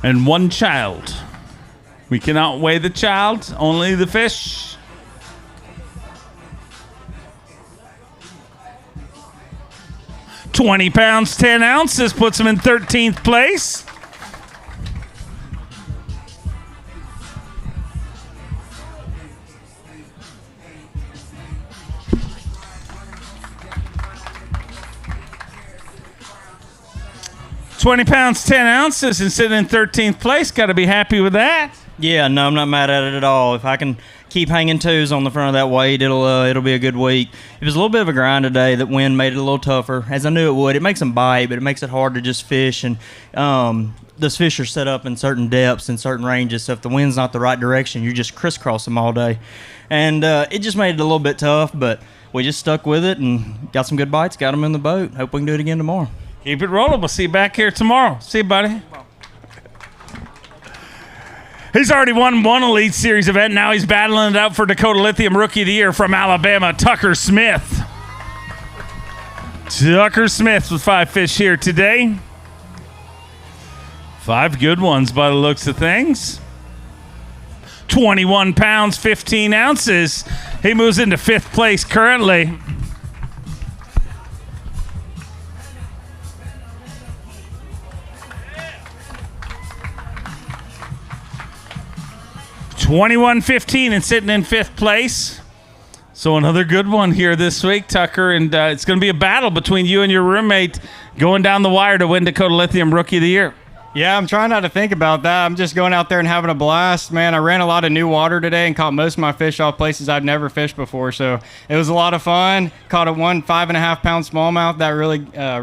A: And 1 child. We cannot weigh the child, only the fish. $20 pounds, 10 ounces puts him in 13th place. $20 pounds, 10 ounces, and sitting in 13th place. Got to be happy with that.
H: Yeah, no, I'm not mad at it at all. If I can keep hanging 2s on the front of that weight, it'll be a good week. It was a little bit of a grind today. That wind made it a little tougher, as I knew it would. It makes them bite, but it makes it hard to just fish. And those fish are set up in certain depths and certain ranges, so if the wind's not the right direction, you just crisscross them all day. And it just made it a little bit tough, but we just stuck with it and got some good bites, got them in the boat. Hope we can do it again tomorrow.
A: Keep it rolling. We'll see you back here tomorrow. See you, buddy. He's already won 1 Elite Series event. Now he's battling it out for Dakota Lithium Rookie of the Year from Alabama, Tucker Smith. Tucker Smith with 5 fish here today. 5 good ones by the looks of things. 21 pounds, 15 ounces. He moves into 5th place currently. $21.15 and sitting in 5th place. So another good one here this week, Tucker, and it's going to be a battle between you and your roommate going down the wire to win Dakota Lithium Rookie of the Year.
J: Yeah, I'm trying not to think about that. I'm just going out there and having a blast. Man, I ran a lot of new water today and caught most of my fish off places I've never fished before. So it was a lot of fun. Caught a 5.5 pound smallmouth. That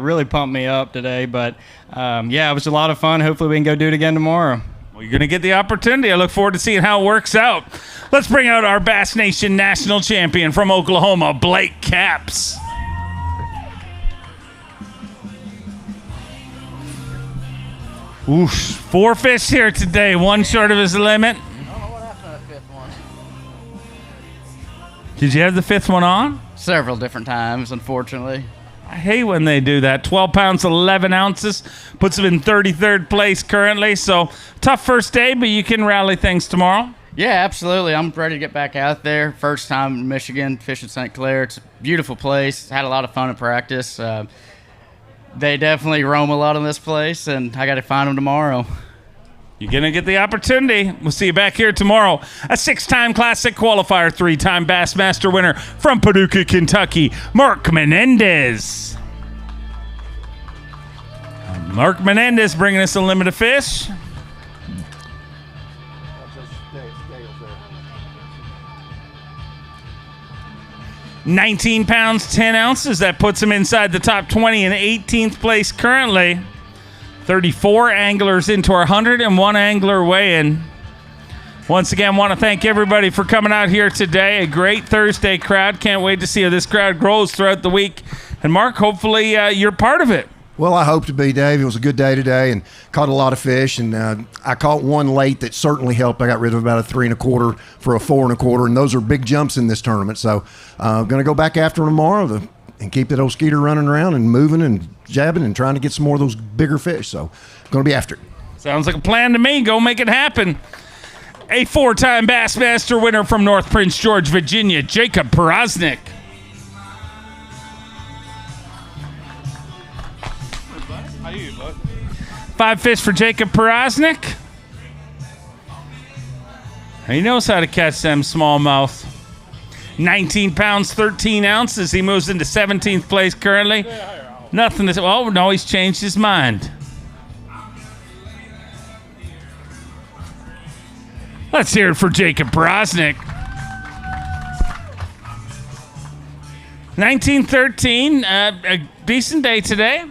J: really pumped me up today. But yeah, it was a lot of fun. Hopefully we can go do it again tomorrow.
A: Well, you're going to get the opportunity. I look forward to seeing how it works out. Let's bring out our Bass Nation national champion from Oklahoma, Blake Capps. Oof, 4 fish here today, 1 short of his limit. Did you have the 5th one on?
V: Several different times, unfortunately.
A: I hate when they do that. 12 pounds, 11 ounces. Puts him in 33rd place currently. So, tough first day, but you can rally things tomorrow.
V: Yeah, absolutely. I'm ready to get back out there. First time in Michigan, fishing St. Clair. It's a beautiful place. Had a lot of fun in practice. They definitely roam a lot in this place, and I got to find them tomorrow.
A: You're going to get the opportunity. We'll see you back here tomorrow. A 6-time Classic qualifier, 3-time Bassmaster winner from Paducah, Kentucky, Mark Menendez. Mark Menendez bringing us a limit of fish. $19 pounds, 10 ounces. That puts him inside the top 20 in 18th place currently. 34 anglers into our 101 angler weigh-in. Once again, want to thank everybody for coming out here today. A great Thursday crowd. Can't wait to see how this crowd grows throughout the week. And Mark, hopefully you're part of it.
K: Well, I hope to be, Dave. It was a good day today and caught a lot of fish. And I caught one late that certainly helped. I got rid of about a 3 1/4 for a 4 1/4, and those are big jumps in this tournament. So I'm going to go back after them tomorrow and keep that old skeeter running around and moving and jabbing and trying to get some more of those bigger fish. So I'm going to be after it.
A: Sounds like a plan to me. Go make it happen. A 4-time Bassmaster winner from North Prince George, Virginia, Jacob Porosnik.
L: How you, bud?
A: 5 fish for Jacob Porosnik. He knows how to catch them smallmouth. 19 pounds, 13 ounces. He moves into 17th place currently. Nothing to say. Oh, no, he's changed his mind. Let's hear it for Jacob Porosnik. 1913, a decent day today.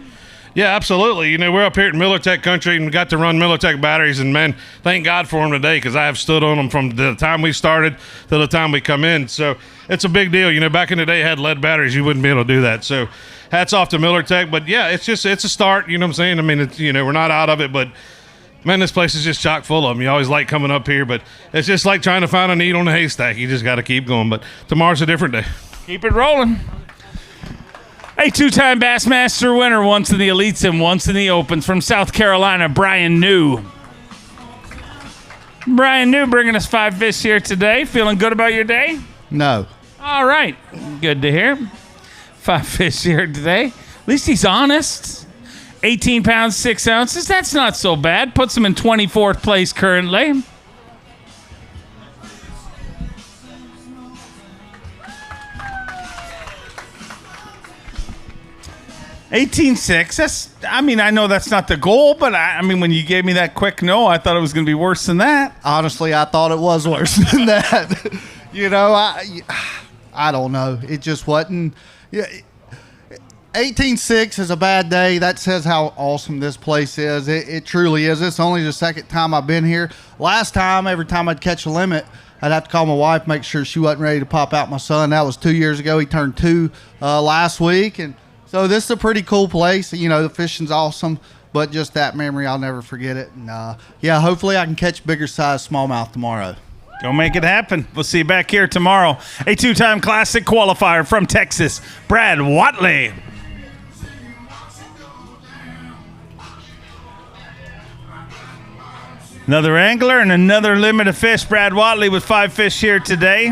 L: Yeah, absolutely. You know, we're up here at Miller Tech Country and we got to run Miller Tech batteries, and man, thank God for them today, because I have stood on them from the time we started to the time we come in. So it's a big deal. You know, back in the day, had lead batteries, you wouldn't be able to do that. So hats off to Miller Tech. But yeah, it's a start. You know what I'm saying? I mean, it's, you know, we're not out of it, but man, this place is just chock full of them. You always like coming up here, but it's just like trying to find a needle in a haystack. You just got to keep going. But tomorrow's a different day.
A: Keep it rolling. A 2-time Bassmaster winner, once in the Elites and once in the Opens, from South Carolina, Brian New. Brian New bringing us 5 fish here today. Feeling good about your day?
X: No.
A: All right. Good to hear. 5 fish here today. At least he's honest. 18 pounds, 6 ounces. That's not so bad. Puts him in 24th place currently. $18.6. That's. I mean, I know that's not the goal, but I mean, when you gave me that quick no, I thought it was going to be worse than that.
X: Honestly, I thought it was worse than that. You know, I don't know. It just wasn't. Yeah, 18.6 is a bad day. That says how awesome this place is. It truly is. It's only the 2nd time I've been here. Last time, every time I'd catch a limit, I'd have to call my wife, make sure she wasn't ready to pop out my son. That was 2 years ago. He turned 2 last week, and so this is a pretty cool place. You know, the fishing's awesome, but just that memory, I'll never forget it. And yeah, hopefully I can catch bigger size smallmouth tomorrow.
A: Go make it happen. We'll see you back here tomorrow. A 2-time Classic qualifier from Texas, Brad Watley. Another angler and another limit of fish. Brad Watley with 5 fish here today.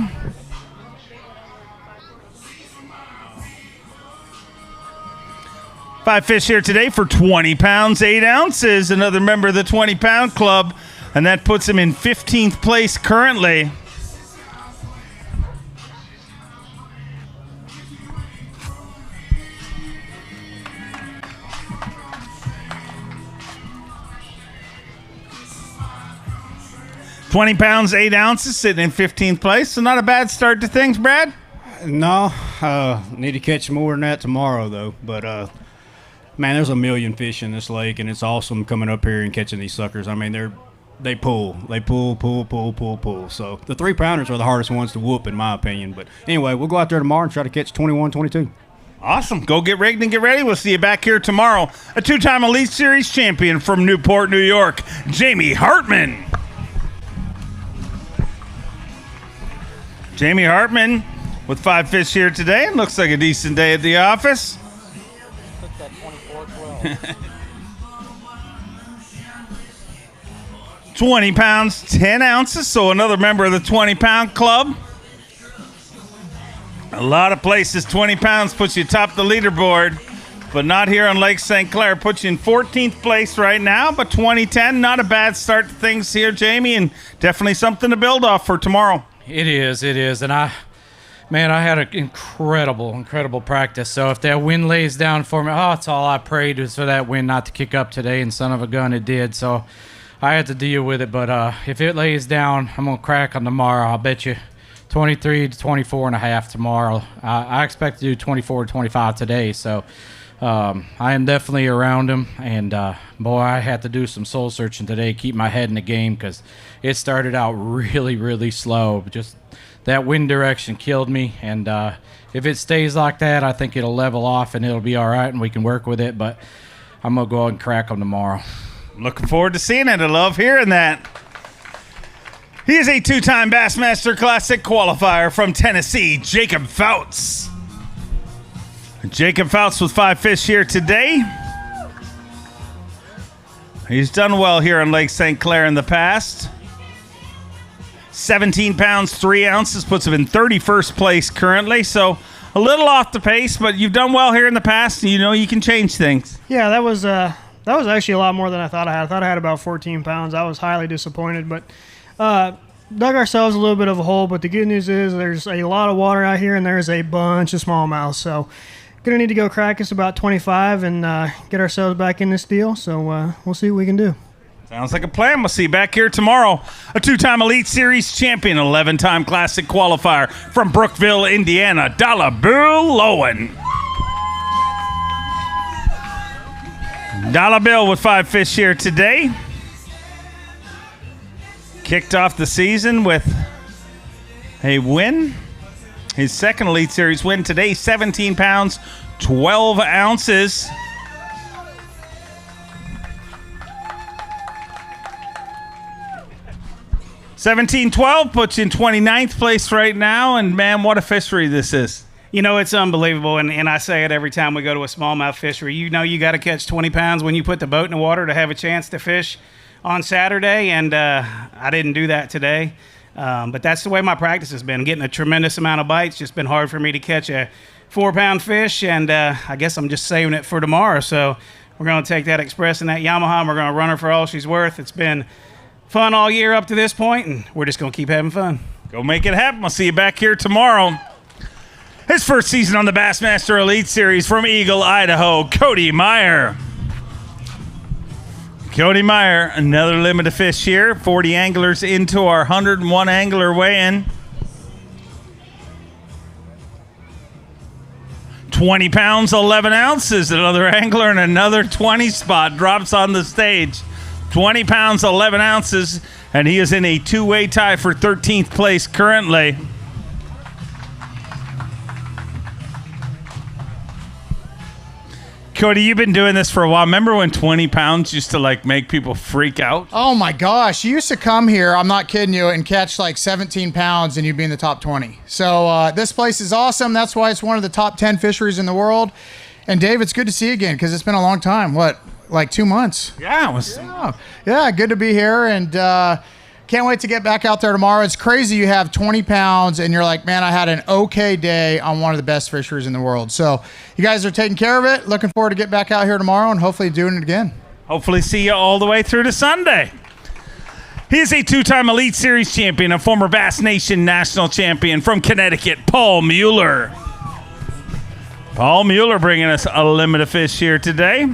A: Five fish here today for 20 pounds, 8 ounces. Another member of the 20-pound club, and that puts him in 15th place currently. $20 pounds, 8 ounces, sitting in 15th place. So not a bad start to things, Brad.
I: No, need to catch more than that tomorrow, though. But, man, there's a million fish in this lake, and it's awesome coming up here and catching these suckers. I mean, they pull. So the 3-pounders are the hardest ones to whoop, in my opinion. But anyway, we'll go out there tomorrow and try to catch 21, 22.
A: Awesome. Go get rigged and get ready. We'll see you back here tomorrow. A 2-time Elite Series champion from Newport, New York, Jamie Hartman. Jamie Hartman with 5 fish here today. Looks like a decent day at the office. 20 pounds, 10 ounces. So another member of the 20-pound club. A lot of places, 20 pounds puts you top the leaderboard, but not here on Lake St. Clair. Puts you in 14th place right now, but 2010, not a bad start to things here, Jamie, and definitely something to build off for tomorrow.
M: It is. And I had an incredible practice. So if that wind lays down for me, it's all I prayed was for that wind not to kick up today, and son of a gun, it did. So I had to deal with it. But if it lays down, I'm going to crack on tomorrow. I'll bet you 23 to 24 and a half tomorrow. I expect to do 24 to 25 today. So I am definitely around him. And, boy, I had to do some soul searching today, keep my head in the game, because it started out really, really slow. Just that wind direction killed me. And if it stays like that, I think it'll level off and it'll be all right and we can work with it. But I'm going to go out and crack them tomorrow.
A: Looking forward to seeing it. I love hearing that. He is a 2-time Bassmaster Classic qualifier from Tennessee, Jacob Fouts. Jacob Fouts with 5 fish here today. He's done well here on Lake St. Clair in the past. 17 pounds, 3 ounces puts him in 31st place currently. So a little off the pace, but you've done well here in the past, and you know you can change things.
O: Yeah, that was actually a lot more than I thought I had. I thought I had about 14 pounds. I was highly disappointed, but dug ourselves a little bit of a hole. But the good news is there's a lot of water out here, and there's a bunch of smallmouth. So going to need to go crack us about 25 and get ourselves back in this deal. So we'll see what we can do.
A: Sounds like a plan. We'll see you back here tomorrow. A 2-time Elite Series champion, 11-time Classic qualifier from Brookville, Indiana, Dollar Bill Lowen. Dollar Bill with 5 fish here today. Kicked off the season with a win. His second Elite Series win today, 17 pounds, 12 ounces. $17.12 puts you in 29th place right now, and man, what a fishery this is.
P: You know, it's unbelievable, and I say it every time we go to a smallmouth fishery. You know you got to catch 20 pounds when you put the boat in the water to have a chance to fish on Saturday, and I didn't do that today. But that's the way my practice has been, getting a tremendous amount of bites. Just been hard for me to catch a 4-pound fish, and I guess I'm just saving it for tomorrow. So we're going to take that Express and that Yamaha, and we're going to run her for all she's worth. It's been fun all year up to this point, and we're just going to keep having fun.
A: Go make it happen. We'll see you back here tomorrow. His first season on the Bassmaster Elite Series from Eagle, Idaho, Cody Meyer. Cody Meyer, another limit of fish here. 40 anglers into our 101 angler weigh-in. 20 pounds, 11 ounces. Another angler and another 20 spot drops on the stage. 20 pounds, 11 ounces, and he is in a 2-way tie for 13th place currently. Cody, you've been doing this for a while. Remember when 20 pounds used to make people freak out?
Y: Oh my gosh. You used to come here, I'm not kidding you, and catch 17 pounds and you'd be in the top 20. So this place is awesome. That's why it's one of the top 10 fisheries in the world. And Dave, it's good to see you again because it's been a long time. What? like 2 months.
A: Yeah, it was.
Y: Yeah, good to be here, and can't wait to get back out there tomorrow. It's crazy you have 20 pounds, and you're like, man, I had an okay day on one of the best fisheries in the world. So you guys are taking care of it. Looking forward to get back out here tomorrow and hopefully doing it again.
A: Hopefully see you all the way through to Sunday. He's a two-time Elite Series champion, a former Bass Nation national champion from Connecticut, Paul Mueller. Paul Mueller bringing us a limit of fish here today.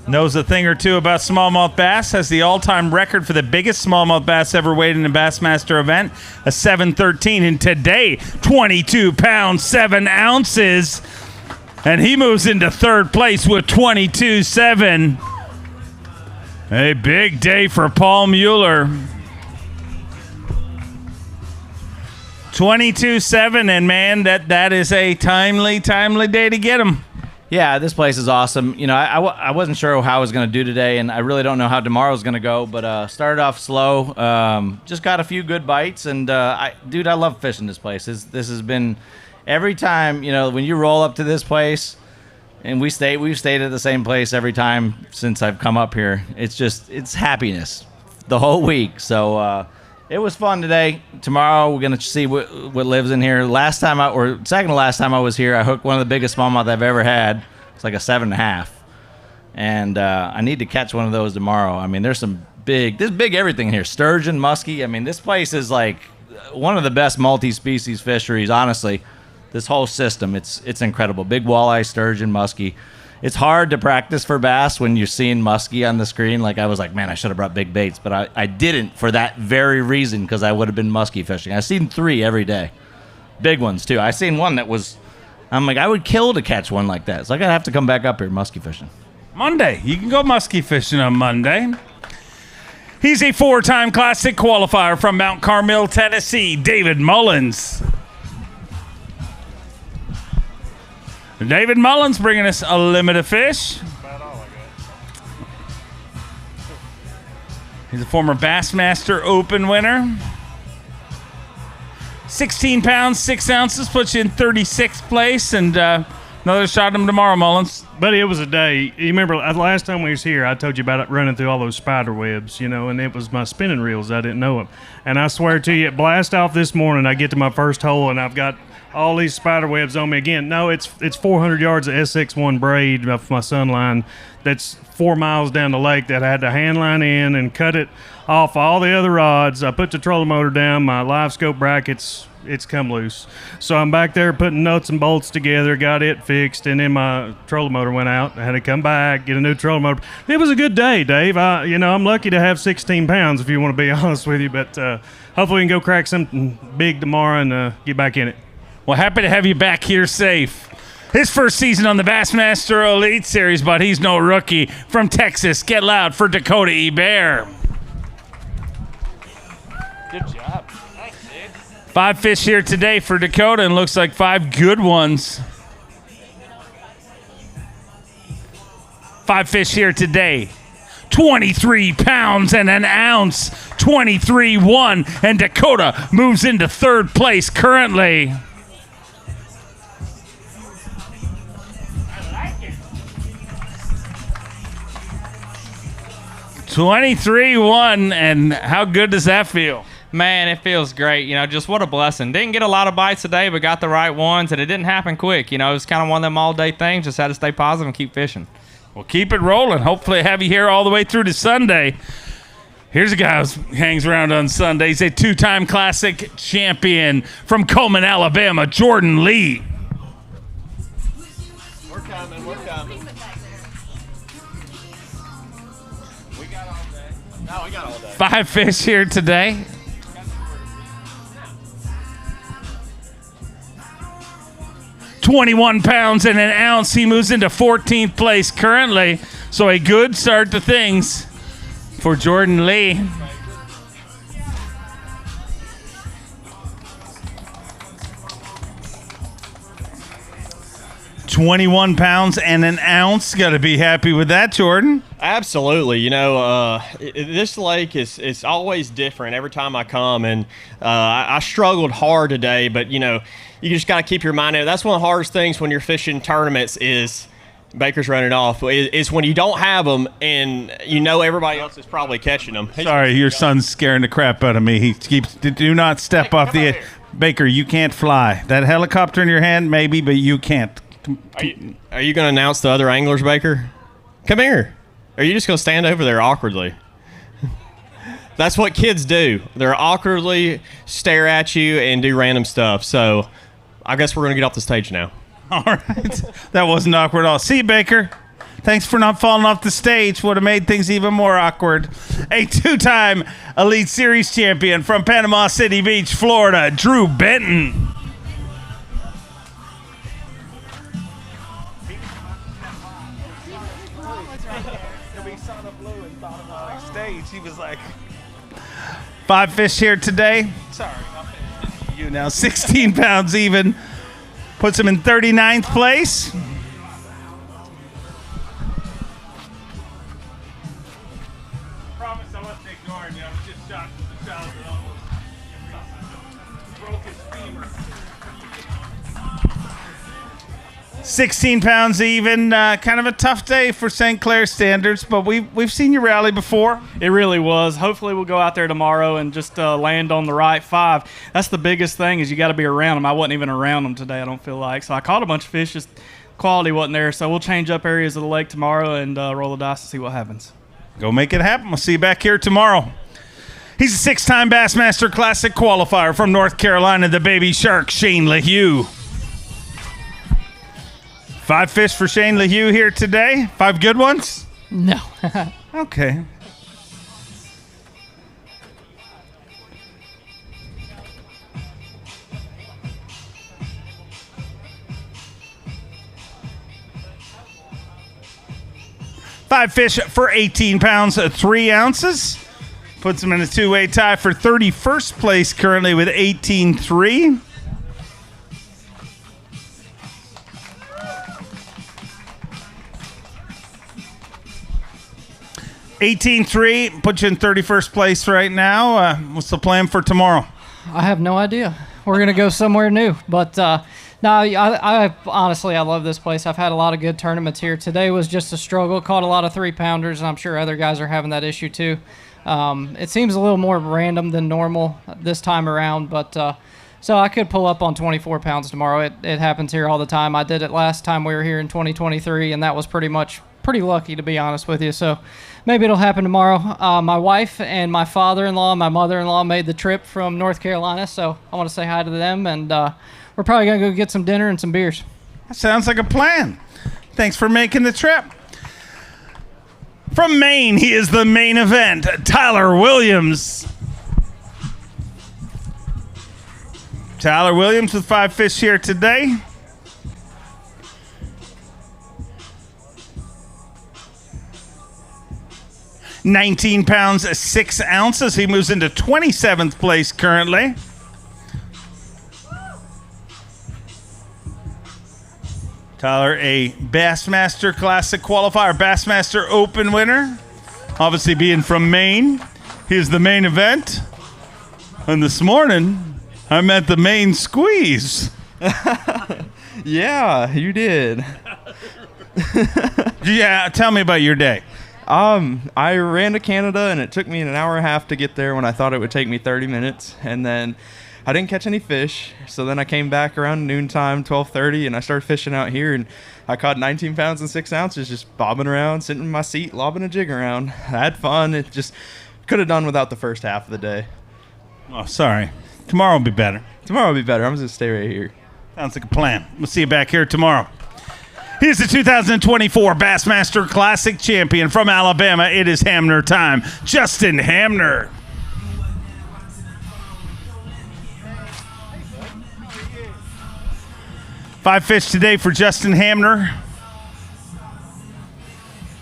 A: Knows a thing or two about smallmouth bass, has the all-time record for the biggest smallmouth bass ever weighed in a Bassmaster event, a 713, and today, 22 pounds, 7 ounces. And he moves into third place with 22.7. A big day for Paul Mueller. 22.7, and man, that is a timely day to get him.
B: Yeah, this place is awesome. You know, I wasn't sure how I was going to do today, and I really don't know how tomorrow's going to go, but started off slow. Just got a few good bites, and I love fishing this place. This has been every time, you know, when you roll up to this place, and we've stayed at the same place every time since I've come up here. It's happiness the whole week. So it was fun today. Tomorrow we're gonna see what lives in here. Second to last time I was here, I hooked one of the biggest smallmouth I've ever had. It's like a 7.5, and I need to catch one of those tomorrow. I mean, there's big everything here. Sturgeon, muskie. I mean, this place is like one of the best multi-species fisheries, honestly. This whole system, it's incredible. Big walleye, sturgeon, muskie. It's hard to practice for bass when you're seeing muskie on the screen. Like, I was like, man, I should have brought big baits, but I didn't for that very reason, because I would have been muskie fishing. I've seen 3 every day. Big ones, too. I seen one that was, I'm like, I would kill to catch one like that. So I got to have to come back up here muskie fishing.
A: Monday. You can go muskie fishing on Monday. He's a 4-time Classic qualifier from Mount Carmel, Tennessee, David Mullins. David Mullins bringing us a limit of fish. He's a former Bassmaster Open winner. 16 pounds, 6 ounces, puts you in 36th place, and another shot at him tomorrow, Mullins.
Q: Buddy, it was a day. You remember last time we was here, I told you about it running through all those spider webs, you know, and it was my spinning reels. I didn't know them. And I swear to you, it blast off this morning, I get to my first hole, and I've got all these spider webs on me again. No, it's 400 yards of SX1 braid off my sunline that's 4 miles down the lake that I had to hand line in and cut it off all the other rods. I put the trolling motor down, my live scope brackets, it's come loose. So I'm back there putting nuts and bolts together, got it fixed, and then my trolling motor went out. I had to come back, get a new trolling motor. It was a good day, Dave. I'm lucky to have 16 pounds, if you want to be honest with you, but hopefully we can go crack something big tomorrow and get back in it.
A: Well, happy to have you back here safe. His first season on the Bassmaster Elite Series, but he's no rookie. From Texas, get loud for Dakota Ebare.
E: Good job. Thanks, dude.
A: 5 fish here today for Dakota, and looks like 5 good ones. 5 fish here today. 23 pounds and an ounce. 23.1, and Dakota moves into third place currently. 23.1, and how good does that feel?
F: Man, it feels great. You know, just what a blessing. Didn't get a lot of bites today, but got the right ones, and it didn't happen quick. You know, it was kind of one of them all-day things. Just had to stay positive and keep fishing.
A: Well, keep it rolling. Hopefully have you here all the way through to Sunday. Here's a guy who hangs around on Sundays, a 2-time Classic champion from Coleman, Alabama, Jordan Lee.
R: We're coming.
A: 5 fish here today. $21 pounds and an ounce. He moves into 14th place currently. So a good start to things for Jordan Lee. 21 pounds and an ounce. Got to be happy with that, Jordan.
R: Absolutely. This lake is always different every time I come, and I struggled hard today, but, you just got to keep your mind in it. That's one of the hardest things when you're fishing tournaments is Baker's running off, is when you don't have them and everybody else is probably catching them.
A: Sorry, your son's scaring the crap out of me. He keeps, do not step off the edge. Baker, you can't fly. That helicopter in your hand, maybe, but you can't.
R: Are you going to announce the other anglers, Baker? Come here. Or are you just going to stand over there awkwardly? That's what kids do. They're awkwardly stare at you and do random stuff. So I guess we're going to get off the stage now.
A: All right. That wasn't awkward at all. See you, Baker. Thanks for not falling off the stage. Would have made things even more awkward. A two-time Elite Series champion from Panama City Beach, Florida, Drew Benton. He was like, 5 fish here today. Sorry, you now 16 pounds even. Puts him in 39th place. Promise I wasn't ignoring you. I was just shocked at the child that almost broke his femur. 16 pounds even. Kind of a tough day for St. Clair standards, but we've seen you rally before.
S: It really was. Hopefully we'll go out there tomorrow and just land on the right 5. That's the biggest thing is you got to be around them. I wasn't even around them today, I don't feel like. So I caught a bunch of fish, just quality wasn't there. So we'll change up areas of the lake tomorrow and roll the dice and see what happens.
A: Go make it happen. We'll see you back here tomorrow. He's a 6-time Bassmaster Classic qualifier from North Carolina, the Baby Shark, Shane LaHue. 5 fish for Shane LaHue here today. 5 good ones?
V: No.
A: Okay. Five fish for 18 pounds, 3 ounces. Puts him in a 2-way tie for 31st place currently with 18.3. $18.3 puts you in 31st place right now. What's the plan for tomorrow?
V: I have no idea. We're going to go somewhere new. But, no, I honestly, I love this place. I've had a lot of good tournaments here. Today was just a struggle. Caught a lot of 3-pounders, and I'm sure other guys are having that issue too. It seems a little more random than normal this time around, but so I could pull up on 24 pounds tomorrow. It happens here all the time. I did it last time we were here in 2023, and that was pretty lucky, to be honest with you. So maybe it'll happen tomorrow. My wife and my father-in-law and my mother-in-law made the trip from North Carolina, so I want to say hi to them, and we're probably going to go get some dinner and some beers.
A: That sounds like a plan. Thanks for making the trip. From Maine, he is the main event, Tyler Williams. Tyler Williams with 5 fish here today. $19 pounds, 6 ounces. He moves into 27th place currently. Tyler, a Bassmaster Classic qualifier, Bassmaster Open winner. Obviously being from Maine, he's the main event. And this morning, I'm at the Maine Squeeze.
T: Yeah, you did.
A: Yeah, tell me about your day.
T: I ran to Canada, and it took me an hour and a half to get there when I thought it would take me 30 minutes. And then I didn't catch any fish. So then I came back around noontime, 12:30, and I started fishing out here. And I caught 19 pounds and 6 ounces just bobbing around, sitting in my seat, lobbing a jig around. I had fun. It just could have done without the first half of the day.
A: Oh, sorry. Tomorrow will be better.
T: Tomorrow will be better. I'm just going to stay right here.
A: Sounds like a plan. We'll see you back here tomorrow. Here's the 2024 Bassmaster Classic champion from Alabama. It is Hamner time. Justin Hamner. Five fish today for Justin Hamner.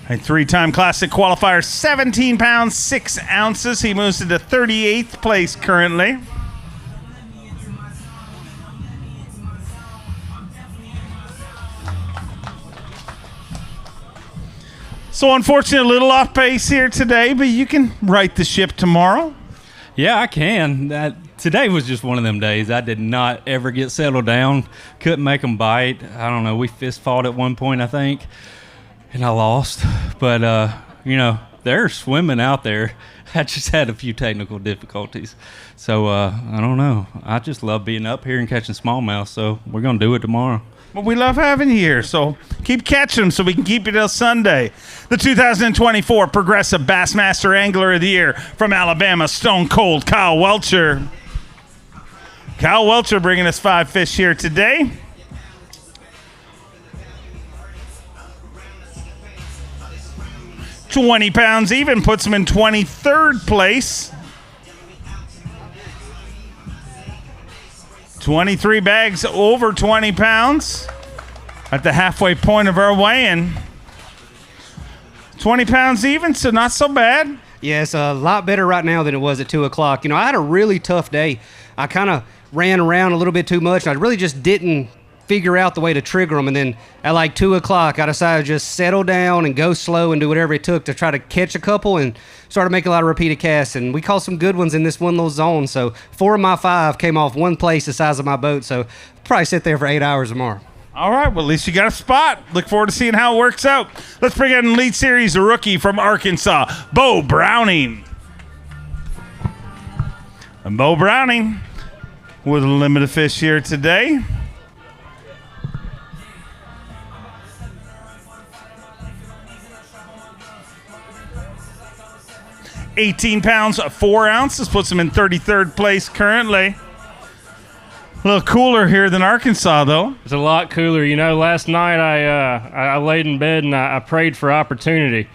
A: A 3-time Classic qualifier, 17 pounds, 6 ounces. He moves into 38th place currently. So unfortunately, a little off pace here today, but you can right the ship tomorrow.
C: Yeah, I can. Today was just one of them days. I did not ever get settled down. Couldn't make them bite. I don't know. We fist fought at one point, I think, and I lost. But, they're swimming out there. I just had a few technical difficulties. So, I don't know. I just love being up here and catching smallmouth, so we're going to do it tomorrow.
A: Well, we love having you here, so keep catching them so we can keep you till Sunday. The 2024 Progressive Bassmaster Angler of the Year from Alabama, Stone Cold Kyle Welcher. Kyle Welcher bringing us 5 fish here today. $20 pounds even, puts him in 23rd place. 23 bags over 20 pounds at the halfway point of our weigh-in. 20 pounds even, so not so bad.
D: Yeah, it's a lot better right now than it was at 2 o'clock. I had a really tough day. I kind of ran around a little bit too much, and I really just didn't figure out the way to trigger them. And then at like 2 o'clock, I decided to just settle down and go slow and do whatever it took to try to catch a couple, and started making a lot of repeated casts. And we caught some good ones in this one little zone. So 4 of my 5 came off one place the size of my boat. So probably sit there for 8 hours tomorrow.
A: All right, well, at least you got a spot. Look forward to seeing how it works out. Let's bring in Elite Series, a rookie from Arkansas, Bo Browning. And Bo Browning with a limited fish here today. $18 pounds, 4 ounces, puts him in 33rd place currently. A little cooler here than Arkansas, though.
Q: It's a lot cooler. Last night I laid in bed and I prayed for opportunity.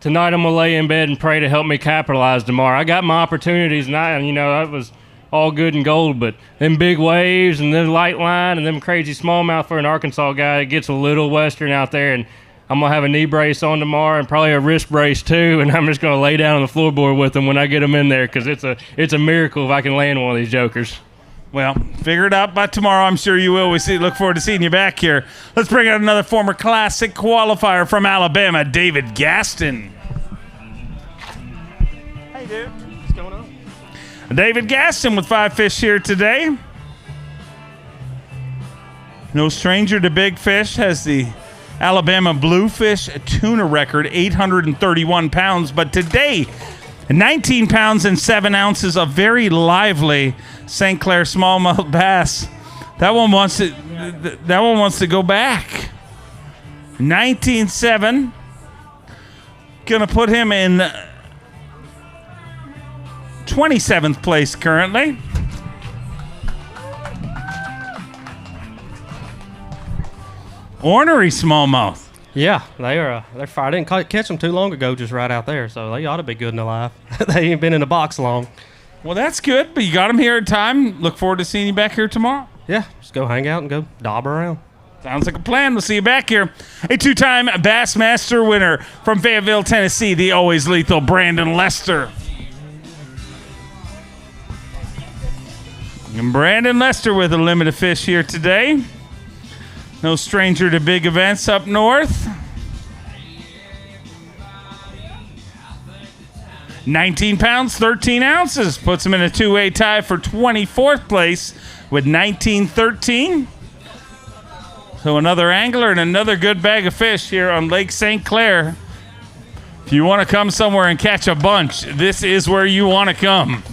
Q: Tonight I'm going to lay in bed and pray to help me capitalize tomorrow. I got my opportunities, and that was all good and gold, but them big waves and the light line and them crazy smallmouth for an Arkansas guy, it gets a little western out there, and I'm going to have a knee brace on tomorrow and probably a wrist brace too, and I'm just going to lay down on the floorboard with them when I get them in there, because it's a miracle if I can land one of these jokers.
A: Well, figure it out by tomorrow. I'm sure you will. Look forward to seeing you back here. Let's bring out another former Classic qualifier from Alabama, David Gaston.
N: Hey, dude. What's going on?
A: David Gaston with 5 fish here today. No stranger to big fish, has the Alabama bluefish tuna record, 831 pounds. But today, 19 pounds and 7 ounces of very lively St. Clair smallmouth bass. That one wants to go back. 19.7. Gonna put him in 27th place currently. Ornery smallmouth.
N: Yeah, they're fine. I didn't catch them too long ago, just right out there, so they ought to be good and alive. They ain't been in the box long.
A: Well, that's good, but you got them here in time. Look forward to seeing you back here tomorrow.
N: Yeah, just go hang out and go dauber around.
A: Sounds like a plan. We'll see you back here. A 2-time Bassmaster winner from Fayetteville, Tennessee, the always lethal Brandon Lester. And Brandon Lester with a limited fish here today. No stranger to big events up north. 19 pounds, 13 ounces. Puts him in a 2-way tie for 24th place with 19.13. So another angler and another good bag of fish here on Lake St. Clair. If you want to come somewhere and catch a bunch, this is where you want to come.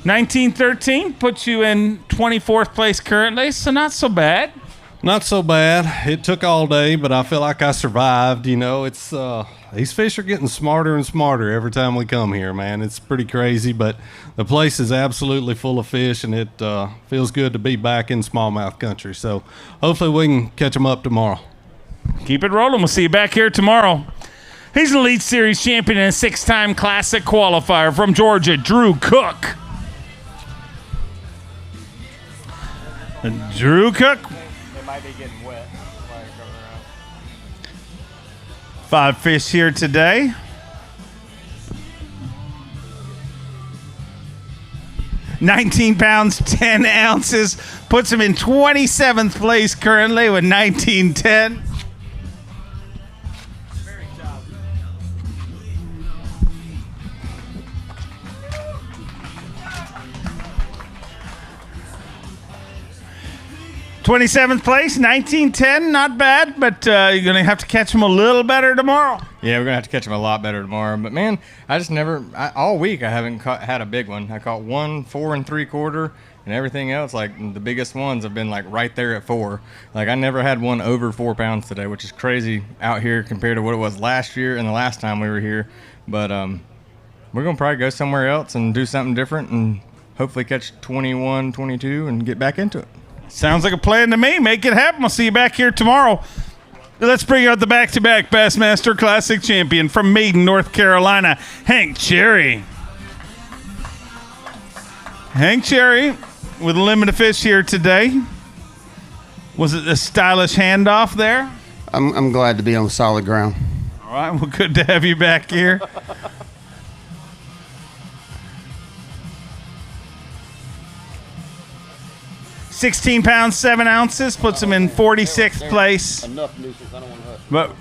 A: 1913 puts you in 24th place currently, so not so bad.
U: Not so bad. It took all day, but I feel like I survived. It's these fish are getting smarter and smarter every time we come here, man. It's pretty crazy, but the place is absolutely full of fish, and it feels good to be back in smallmouth country. So hopefully we can catch them up tomorrow.
A: Keep it rolling. We'll see you back here tomorrow. He's an Elite Series champion and a 6-time Classic qualifier from Georgia, Drew Cook. Drew Cook.
N: It might be getting wet.
A: 5 fish here today. 19 pounds, 10 ounces. Puts him in 27th place currently with 19.10. 27th place, 19.10, not bad, but you're going to have to catch him a little better tomorrow.
G: Yeah, we're going to have to catch him a lot better tomorrow. But, man, I just never all week I haven't had a big one. I caught 1 4 3/4, and everything else, like the biggest ones have been like right there at 4. Like I never had one over 4 pounds today, which is crazy out here compared to what it was last year and the last time we were here. But we're going to probably go somewhere else and do something different and hopefully catch 21, 22 and get back into it.
A: Sounds like a plan to me. Make it happen. We'll see you back here tomorrow. Let's bring out the back-to-back Bassmaster Classic champion from Maiden, North Carolina, Hank Cherry. Hank Cherry with a limit of fish here today. Was it a stylish handoff there?
H: I'm glad to be on solid ground.
A: All right, well, good to have you back here. $16 pounds, 7 ounces, puts him in 46th place.
H: Enough nuisance. I don't want to hurt.
A: But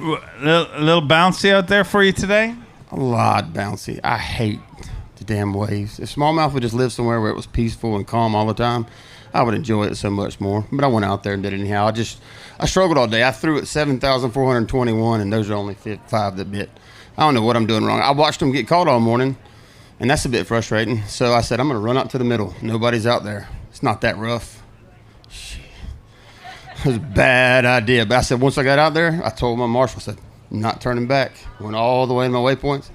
A: a little bouncy out there for you today?
H: A lot bouncy. I hate the damn waves. If smallmouth would just live somewhere where it was peaceful and calm all the time, I would enjoy it so much more. But I went out there and did it anyhow. I struggled all day. I threw at 7,421, and those are only 5 that bit. I don't know what I'm doing wrong. I watched them get caught all morning, and that's a bit frustrating. So I said, I'm going to run up to the middle. Nobody's out there. It's not that rough. It was a bad idea. But I said, once I got out there, I told my marshal, I said, I'm not turning back. Went all the way to my waypoints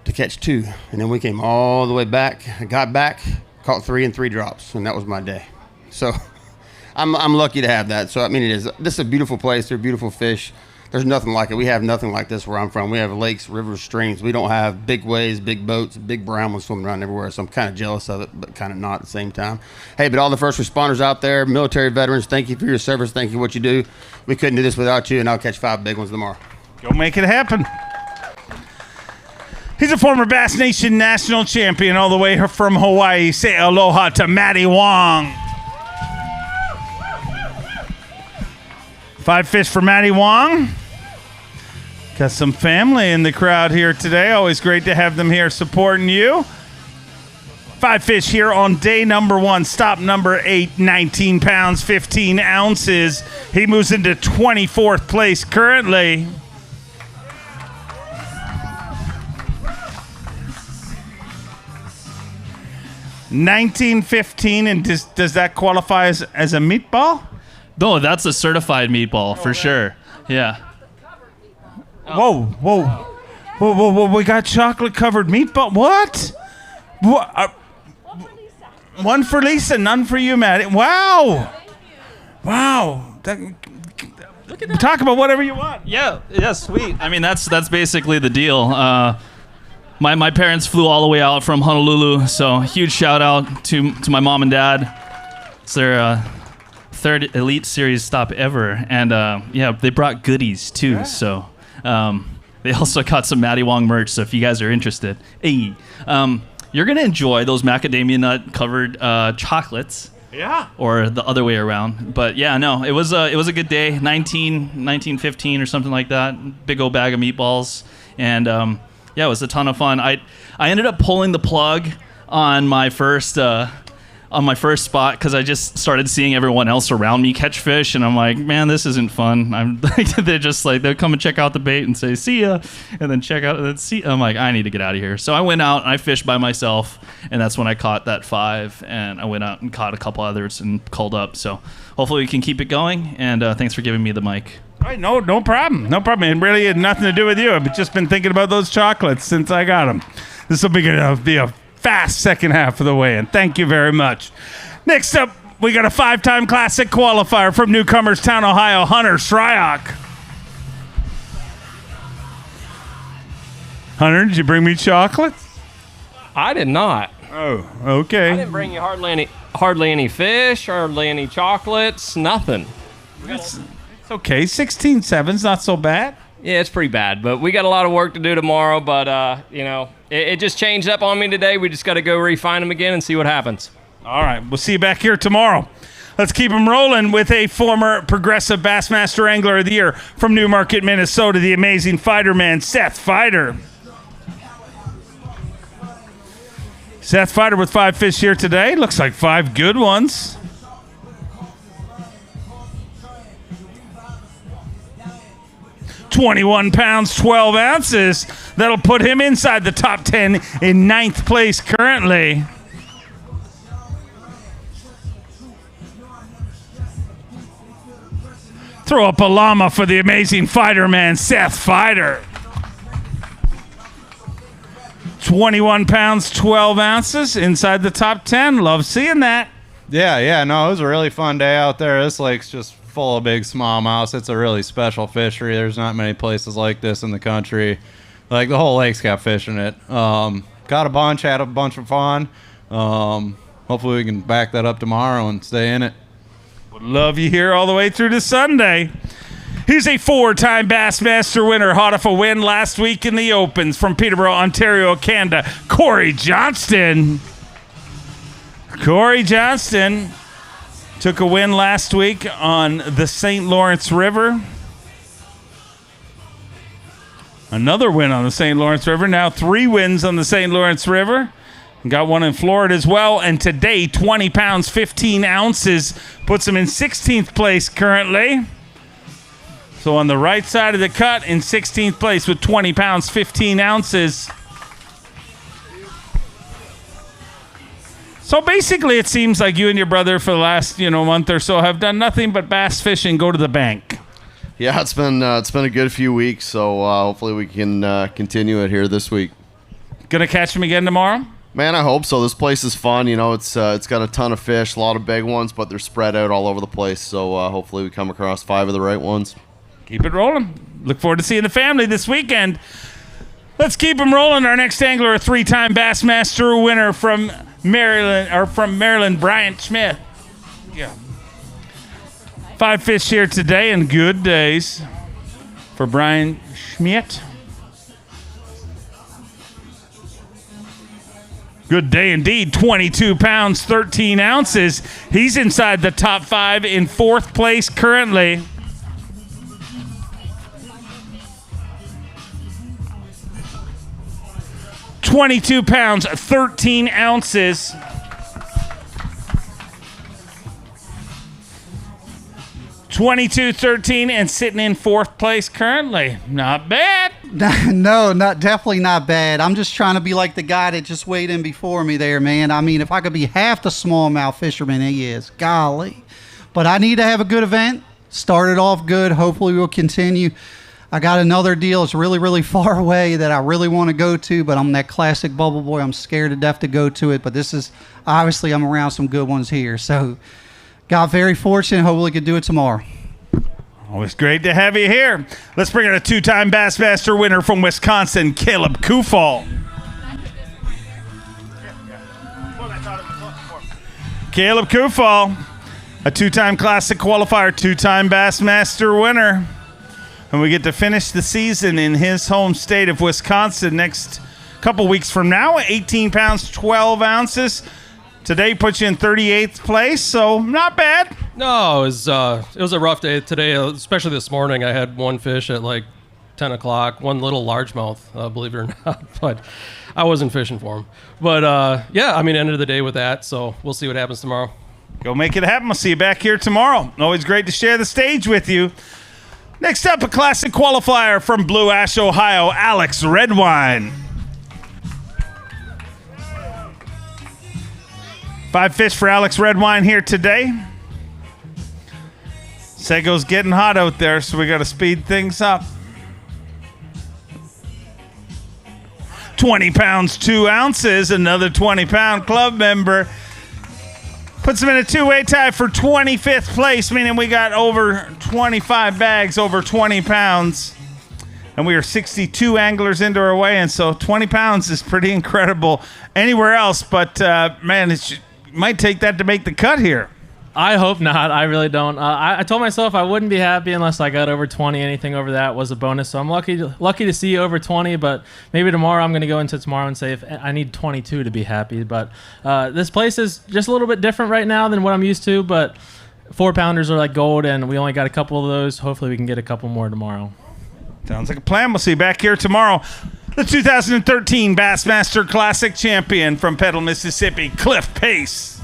H: to catch 2. And then we came all the way back. I got back, caught 3 and 3 drops, and that was my day. So I'm lucky to have that. So, I mean, this is a beautiful place. They're beautiful fish. There's nothing like it. We have nothing like this where I'm from. We have lakes, rivers, streams. We don't have big waves, big boats, big brown ones swimming around everywhere. So I'm kind of jealous of it, but kind of not at the same time. Hey, but all the first responders out there, military veterans, thank you for your service. Thank you for what you do. We couldn't do this without you, and I'll catch 5 big ones tomorrow.
A: Go make it happen. He's a former Bass Nation national champion all the way from Hawaii. Say aloha to Matty Wong. 5 fish for Matty Wong. Got some family in the crowd here today. Always great to have them here supporting you. 5 fish here on day number 1. Stop number 8, 19 pounds, 15 ounces. He moves into 24th place currently. $19.15, and does that qualify as a meatball?
J: No, that's a certified meatball for sure. Yeah.
A: Whoa. We got chocolate covered meatball. What? One for Lisa, none for you, Matt. Wow. Talk about whatever you want.
J: Yeah, sweet. I mean, that's basically the deal. My parents flew all the way out from Honolulu, so huge shout out to my mom and dad. It's their 3rd Elite Series stop ever, and they brought goodies too. Yeah. So they also got some Matty Wong merch. So if you guys are interested, you're gonna enjoy those macadamia nut covered chocolates.
A: Yeah.
J: Or the other way around. But yeah, no, it was a good day. 19.15 or something like that. Big old bag of meatballs, and it was a ton of fun. I ended up pulling the plug on my first spot because I just started seeing everyone else around me catch fish, and I'm like, man, this isn't fun. They're just like, they'll come and check out the bait and say see ya, and then check out and then see. I'm like, I need to get out of here. So I went out and I fished by myself, and that's when I caught that 5, and I went out and caught a couple others and called up. So hopefully we can keep it going, and thanks for giving me the mic.
A: All right, no problem. It really had nothing to do with you. I've just been thinking about those chocolates since I got them. This will be a fast second half of the way, and thank you very much. Next up, we got a 5-time Classic qualifier from Newcomerstown, Ohio, Hunter Shryock. Hunter, did you bring me chocolates?
K: I did not.
A: Oh, okay.
K: I didn't bring you hardly any fish, hardly any chocolates, nothing.
A: It's okay. 16.7's not so bad.
K: Yeah, it's pretty bad, but we got a lot of work to do tomorrow. But it just changed up on me today. We just got to go refine them again and see what happens.
A: All right, we'll see you back here tomorrow. Let's keep them rolling with a former Progressive Bassmaster Angler of the Year from Newmarket, Minnesota, the amazing fighter man, Seth Fighter. Seth Fighter with 5 fish here today. Looks like 5 good ones. £21, 12 ounces. That'll put him inside the top 10 in 9th place currently. Throw up a llama for the amazing fighter man, Seth Fighter. 21 pounds, 12 ounces inside the top 10. Love seeing that.
U: Yeah, no, it was a really fun day out there. This lake's just full of big smallmouth. It's a really special fishery. There's not many places like this in the country. Like, the whole lake's got fish in it. Got a bunch, had a bunch of fun. Hopefully we can back that up tomorrow and stay in it.
A: Would love you here all the way through to Sunday. He's a 4-time Bassmaster winner, hot off a win last week in the Opens from Peterborough, Ontario, Canada. Corey Johnston. Corey Johnston took a win last week on the St. Lawrence River. Another win on the St. Lawrence River. Now 3 wins on the St. Lawrence River. Got one in Florida as well. And today, 20 pounds, 15 ounces puts him in 16th place currently. So on the right side of the cut in 16th place with 20 pounds, 15 ounces. So basically, it seems like you and your brother for the last month or so have done nothing but bass fishing, go to the bank.
I: Yeah, it's been a good few weeks, so hopefully we can continue it here this week.
A: Gonna catch him again tomorrow?
I: Man, I hope so. This place is fun. It's got a ton of fish, a lot of big ones, but they're spread out all over the place. So hopefully we come across 5 of the right ones.
A: Keep it rolling. Look forward to seeing the family this weekend. Let's keep them rolling. Our next angler, a 3-time Bassmaster winner from Maryland, Bryant Smith. Yeah. 5 fish here today and good days for Brian Schmidt. Good day indeed. 22 pounds, 13 ounces. He's inside the top 5 in 4th place currently. £22 pounds, 13 ounces. $22.13 and sitting in 4th place currently. Not bad.
L: No, definitely not bad. I'm just trying to be like the guy that just weighed in before me there, man. I mean, if I could be half the smallmouth fisherman he is, golly. But I need to have a good event. Started off good. Hopefully we'll continue. I got another deal. It's really, really far away that I really want to go to, but I'm that classic bubble boy. I'm scared to death to go to it, but this is, obviously I'm around some good ones here. So got very fortunate. Hopefully can do it tomorrow.
A: Always great to have you here. Let's bring in a 2-time Bassmaster winner from Wisconsin, Caleb Kufal. Caleb Kufal, a 2-time Classic qualifier, 2-time Bassmaster winner. And we get to finish the season in his home state of Wisconsin next couple weeks from now. 18 pounds, 12 ounces. Today puts you in 38th place, so not bad.
M: No, it was a rough day today, especially this morning. I had one fish at like 10 o'clock, one little largemouth, believe it or not, but I wasn't fishing for him. But yeah, I mean, end of the day with that, so we'll see what happens tomorrow.
A: Go make it happen. We'll see you back here tomorrow. Always great to share the stage with you. Next up, a Classic qualifier from Blue Ash, Ohio, Alex Redwine. 5 fish for Alex Redwine here today. Sego's getting hot out there, so we got to speed things up. 20 pounds, 2 ounces, another 20-pound club member. Puts him in a 2-way tie for 25th place, meaning we got over 25 bags, over 20 pounds. And we are 62 anglers into our weigh-in, so 20 pounds is pretty incredible anywhere else. But, man, it might take that to make the cut here.
O: I hope not. I really don't. I told myself I wouldn't be happy unless I got over 20. Anything over that was a bonus. So I'm lucky to see over 20. But maybe tomorrow I'm going to go into tomorrow and say if I need 22 to be happy. But this place is just a little bit different right now than what I'm used to. But 4-pounders are like gold, and we only got a couple of those. Hopefully we can get a couple more tomorrow.
A: Sounds like a plan. We'll see you back here tomorrow. The 2013 Bassmaster Classic champion from Petal, Mississippi, Cliff Pace.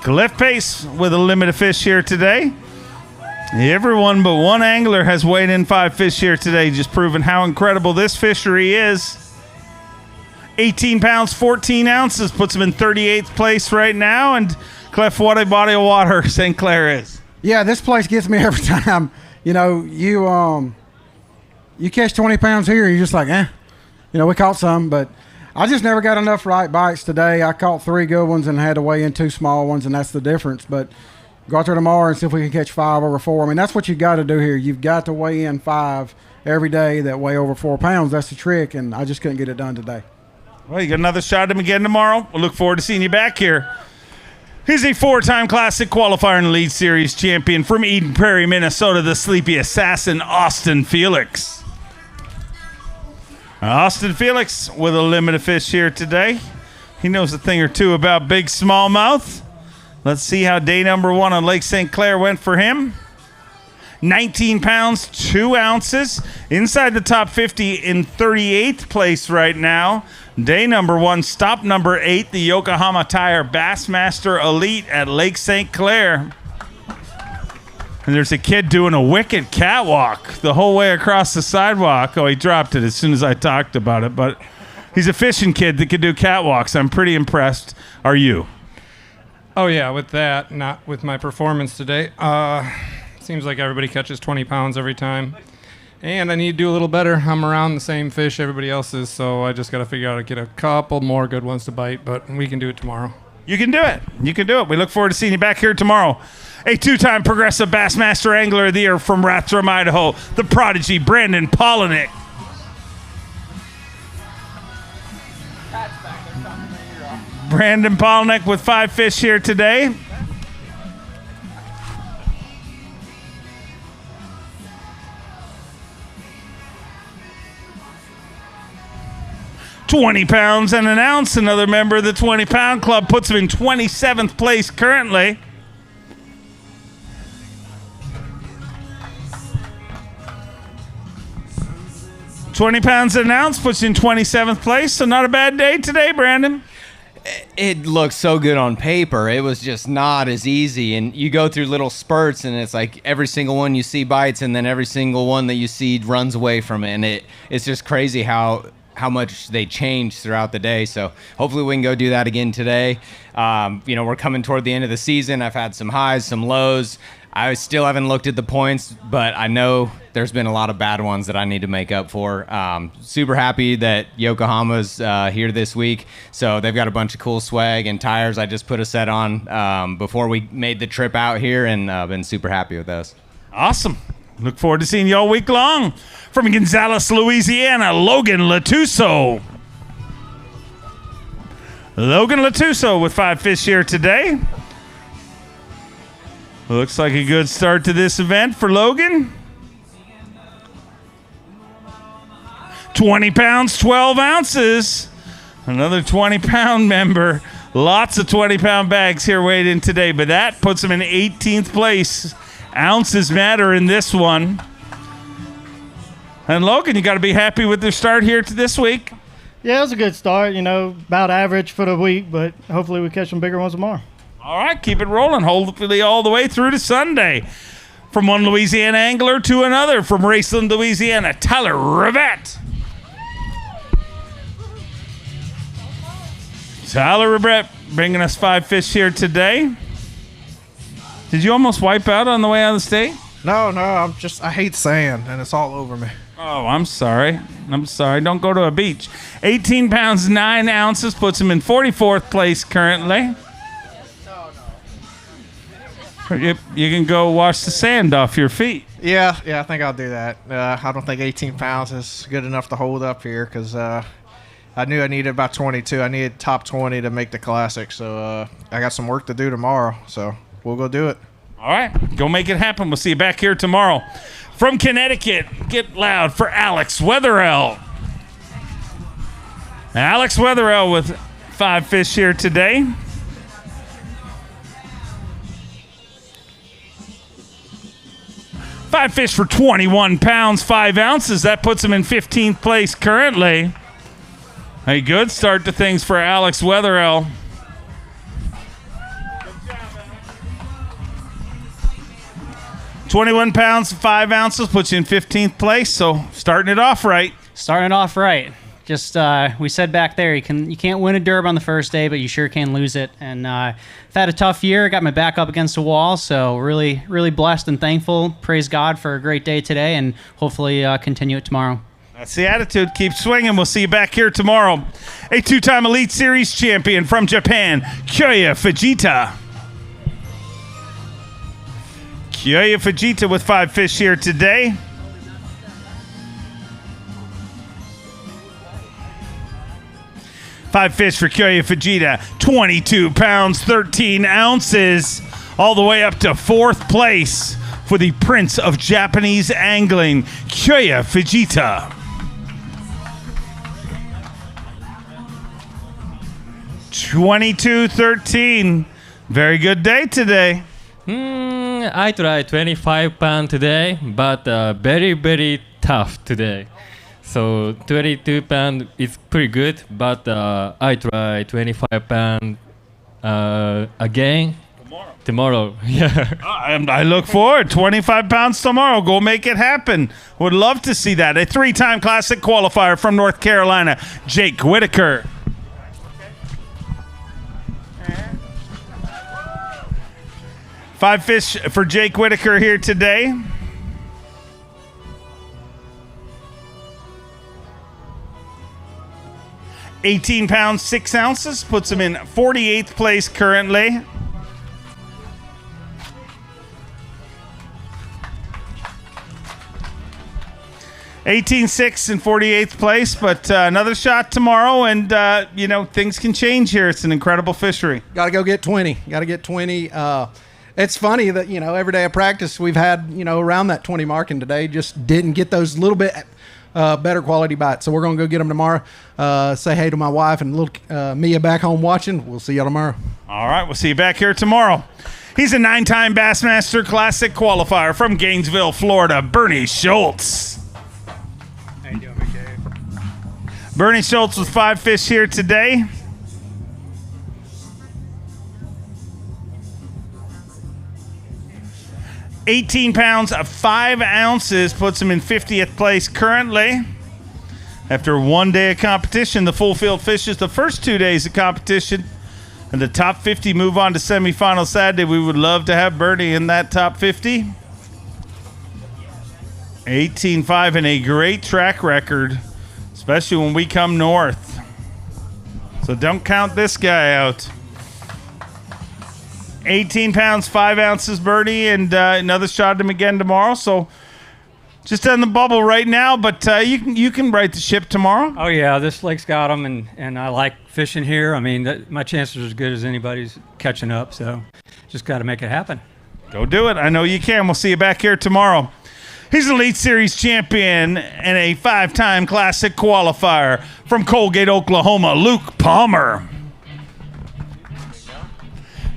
A: Cliff Pace with a limit of fish here today. Everyone but one angler has weighed in 5 fish here today, just proving how incredible this fishery is. 18 pounds, 14 ounces puts him in 38th place right now. And Cliff, what a body of water St. Clair is.
P: Yeah, this place gets me every time. You know, you catch 20 pounds here, you're just like, You know, we caught some, but I just never got enough right bites today. I caught 3 good ones and had to weigh in 2 small ones, and that's the difference. But go out there tomorrow and see if we can catch 5 over 4. I mean, that's what you got to do here. You've got to weigh in 5 every day that weigh over 4 pounds. That's the trick, and I just couldn't get it done today.
A: Well, you got another shot at him again tomorrow. We'll look forward to seeing you back here. He's a 4-time Classic Qualifier and Lead Series champion from Eden Prairie, Minnesota, the sleepy assassin, Austin Felix. Austin Felix with a limit of fish here today. He knows a thing or two about big smallmouth. Let's see how day number 1 on Lake St. Clair went for him. 19 pounds, 2 ounces. Inside the top 50 in 38th place right now. Day number 1, stop number 8, the Yokohama Tire Bassmaster Elite at Lake St. Clair. And there's a kid doing a wicked catwalk the whole way across the sidewalk. Oh, he dropped it as soon as I talked about it. But he's a fishing kid that can do catwalks. I'm pretty impressed. Are you?
W: Oh, yeah, with that, not with my performance today. Seems like everybody catches 20 pounds every time. And I need to do a little better. I'm around the same fish everybody else is, so I just got to figure out how to get a couple more good ones to bite, but we can do it tomorrow.
A: You can do it. You can do it. We look forward to seeing you back here tomorrow. A 2-time Progressive Bassmaster Angler of the Year from Rathdrum, Idaho, the prodigy Brandon Polinick. Brandon Polinick with 5 fish here today. $20 and an ounce. Another member of the 20-pound club puts him in 27th place currently. £20 an ounce puts you in 27th place. So not a bad day today, Brandon.
X: It looks so good on paper. It was just not as easy. And you go through little spurts, and it's like every single one you see bites, and then every single one that you see runs away from it. And it's just crazy how much they change throughout the day. So hopefully we can go do that again today. We're coming toward the end of the season. I've had some highs, some lows. I still haven't looked at the points, but I know there's been a lot of bad ones that I need to make up for. Super happy that Yokohama's here this week. So they've got a bunch of cool swag and tires. I just put a set on before we made the trip out here, and been super happy with those.
A: Awesome. Look forward to seeing you all week long. From Gonzales, Louisiana, Logan Latuso. Logan Latuso with 5 fish here today. Looks like a good start to this event for Logan. 20 pounds, 12 ounces. Another 20-pound member. Lots of 20-pound bags here weighed in today, but that puts him in 18th place. Ounces matter in this one. And Logan, you got to be happy with their start here to this week.
Y: Yeah, it was a good start. About average for the week, but hopefully we catch some bigger ones tomorrow.
A: All right, keep it rolling. Hopefully all the way through to Sunday. From one Louisiana angler to another, from Raceland, Louisiana, Tyler Rivette. Tyler Rivette bringing us 5 fish here today. Did you almost wipe out on the way out of the state?
Z: No, I hate sand, and it's all over me.
A: Oh, I'm sorry. Don't go to a beach. 18 pounds, 9 ounces puts him in 44th place currently. You can go wash the sand off your feet.
Z: Yeah, I think I'll do that. I don't think 18 pounds is good enough to hold up here because I knew I needed about 22. I needed top 20 to make the classic. So I got some work to do tomorrow. So we'll go do it.
A: All right, go make it happen. We'll see you back here tomorrow. From Connecticut, get loud for Alex Wetherell. Alex Wetherell with 5 fish here today. Five fish for 21 pounds, 5 ounces. That puts him in 15th place currently. A good start to things for Alex Wetherell. "21 pounds, 5 ounces puts you in 15th place, so starting it off right.
B: Starting it off right. Just we said back there, you can't win a derb on the first day, but you sure can lose it. And I've had a tough year. Got my back up against the wall, so really, really blessed and thankful. Praise God for a great day today, and hopefully continue it tomorrow.
A: That's the attitude. Keep swinging. We'll see you back here tomorrow. A 2-time Elite Series champion from Japan, Kyoya Fujita. Kyoya Fujita with 5 fish here today. Five fish for Kyoya Fujita, 22 pounds, 13 ounces, all the way up to 4th place for the Prince of Japanese Angling, Kyoya Fujita. 22-13. Very good day today.
E: I tried 25 pound today, but very, very tough today. So 22 pound is pretty good, but I try 25 pound again tomorrow. Yeah.
A: I look forward. 25 pounds tomorrow. Go make it happen. Would love to see that. A 3-time Classic qualifier from North Carolina, Jake Whitaker. Five fish for Jake Whitaker here today. $18 pounds, 6 ounces puts him in 48th place currently. $18.6 in 48th place, but another shot tomorrow, and things can change here. It's an incredible fishery.
Z: Got to go get 20. Got to get 20. It's funny that every day of practice we've had around that 20 mark, and today just didn't get those little bit better quality bites. So we're gonna go get them tomorrow. Say hey to my wife and little Mia back home watching. We'll see y'all tomorrow.
A: All right, we'll see you back here tomorrow. He's a 9-time Bassmaster Classic qualifier from Gainesville, Florida, Bernie Schultz.
F: How you doing, McDave?
A: Bernie Schultz with 5 fish here today. $18 pounds, 5 ounces puts him in 50th place currently. After 1 day of competition, the full field fishes the first 2 days of competition, and the top 50 move on to semifinal Saturday. We would love to have Bernie in that top 50. 18-5 and a great track record, especially when we come north. So don't count this guy out. 18 pounds, 5 ounces, Bernie, and another shot at him again tomorrow. So just on the bubble right now, but you can right the ship tomorrow.
R: Oh, yeah, this lake's got them, and I like fishing here. I mean, my chances are as good as anybody's catching up, so just got to make it happen.
A: Go do it. I know you can. We'll see you back here tomorrow. He's an Elite Series champion and a 5-time Classic qualifier from Colgate, Oklahoma, Luke Palmer.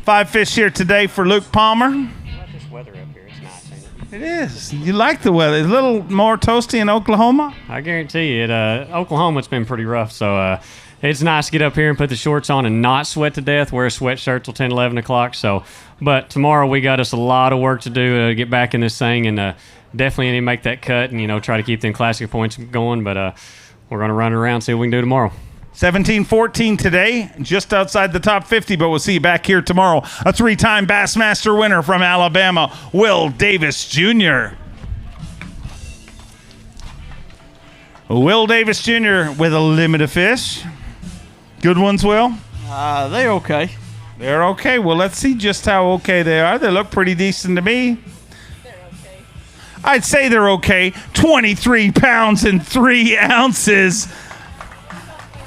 A: 5 fish here today for Luke Palmer.
F: This weather up here, it's nice, ain't it?
A: It is. You like the weather. It's a little more toasty in Oklahoma.
F: I guarantee you, Oklahoma, it's been pretty rough, so it's nice to get up here and put the shorts on and not sweat to death, wear a sweatshirt till 10, 11 o'clock. So, but tomorrow we got us a lot of work to do to get back in this thing, and definitely need to make that cut and, try to keep them Classic points going, but we're going to run it around, see what we can do tomorrow.
A: 17-14 today, just outside the top 50, but we'll see you back here tomorrow. A 3-time Bassmaster winner from Alabama, Will Davis Jr. Will Davis Jr. with a limit of fish. Good ones, Will?
S: They're okay.
A: They're okay. Well, let's see just how okay they are. They look pretty decent to me. I'd say they're okay. 23 pounds and 3 ounces.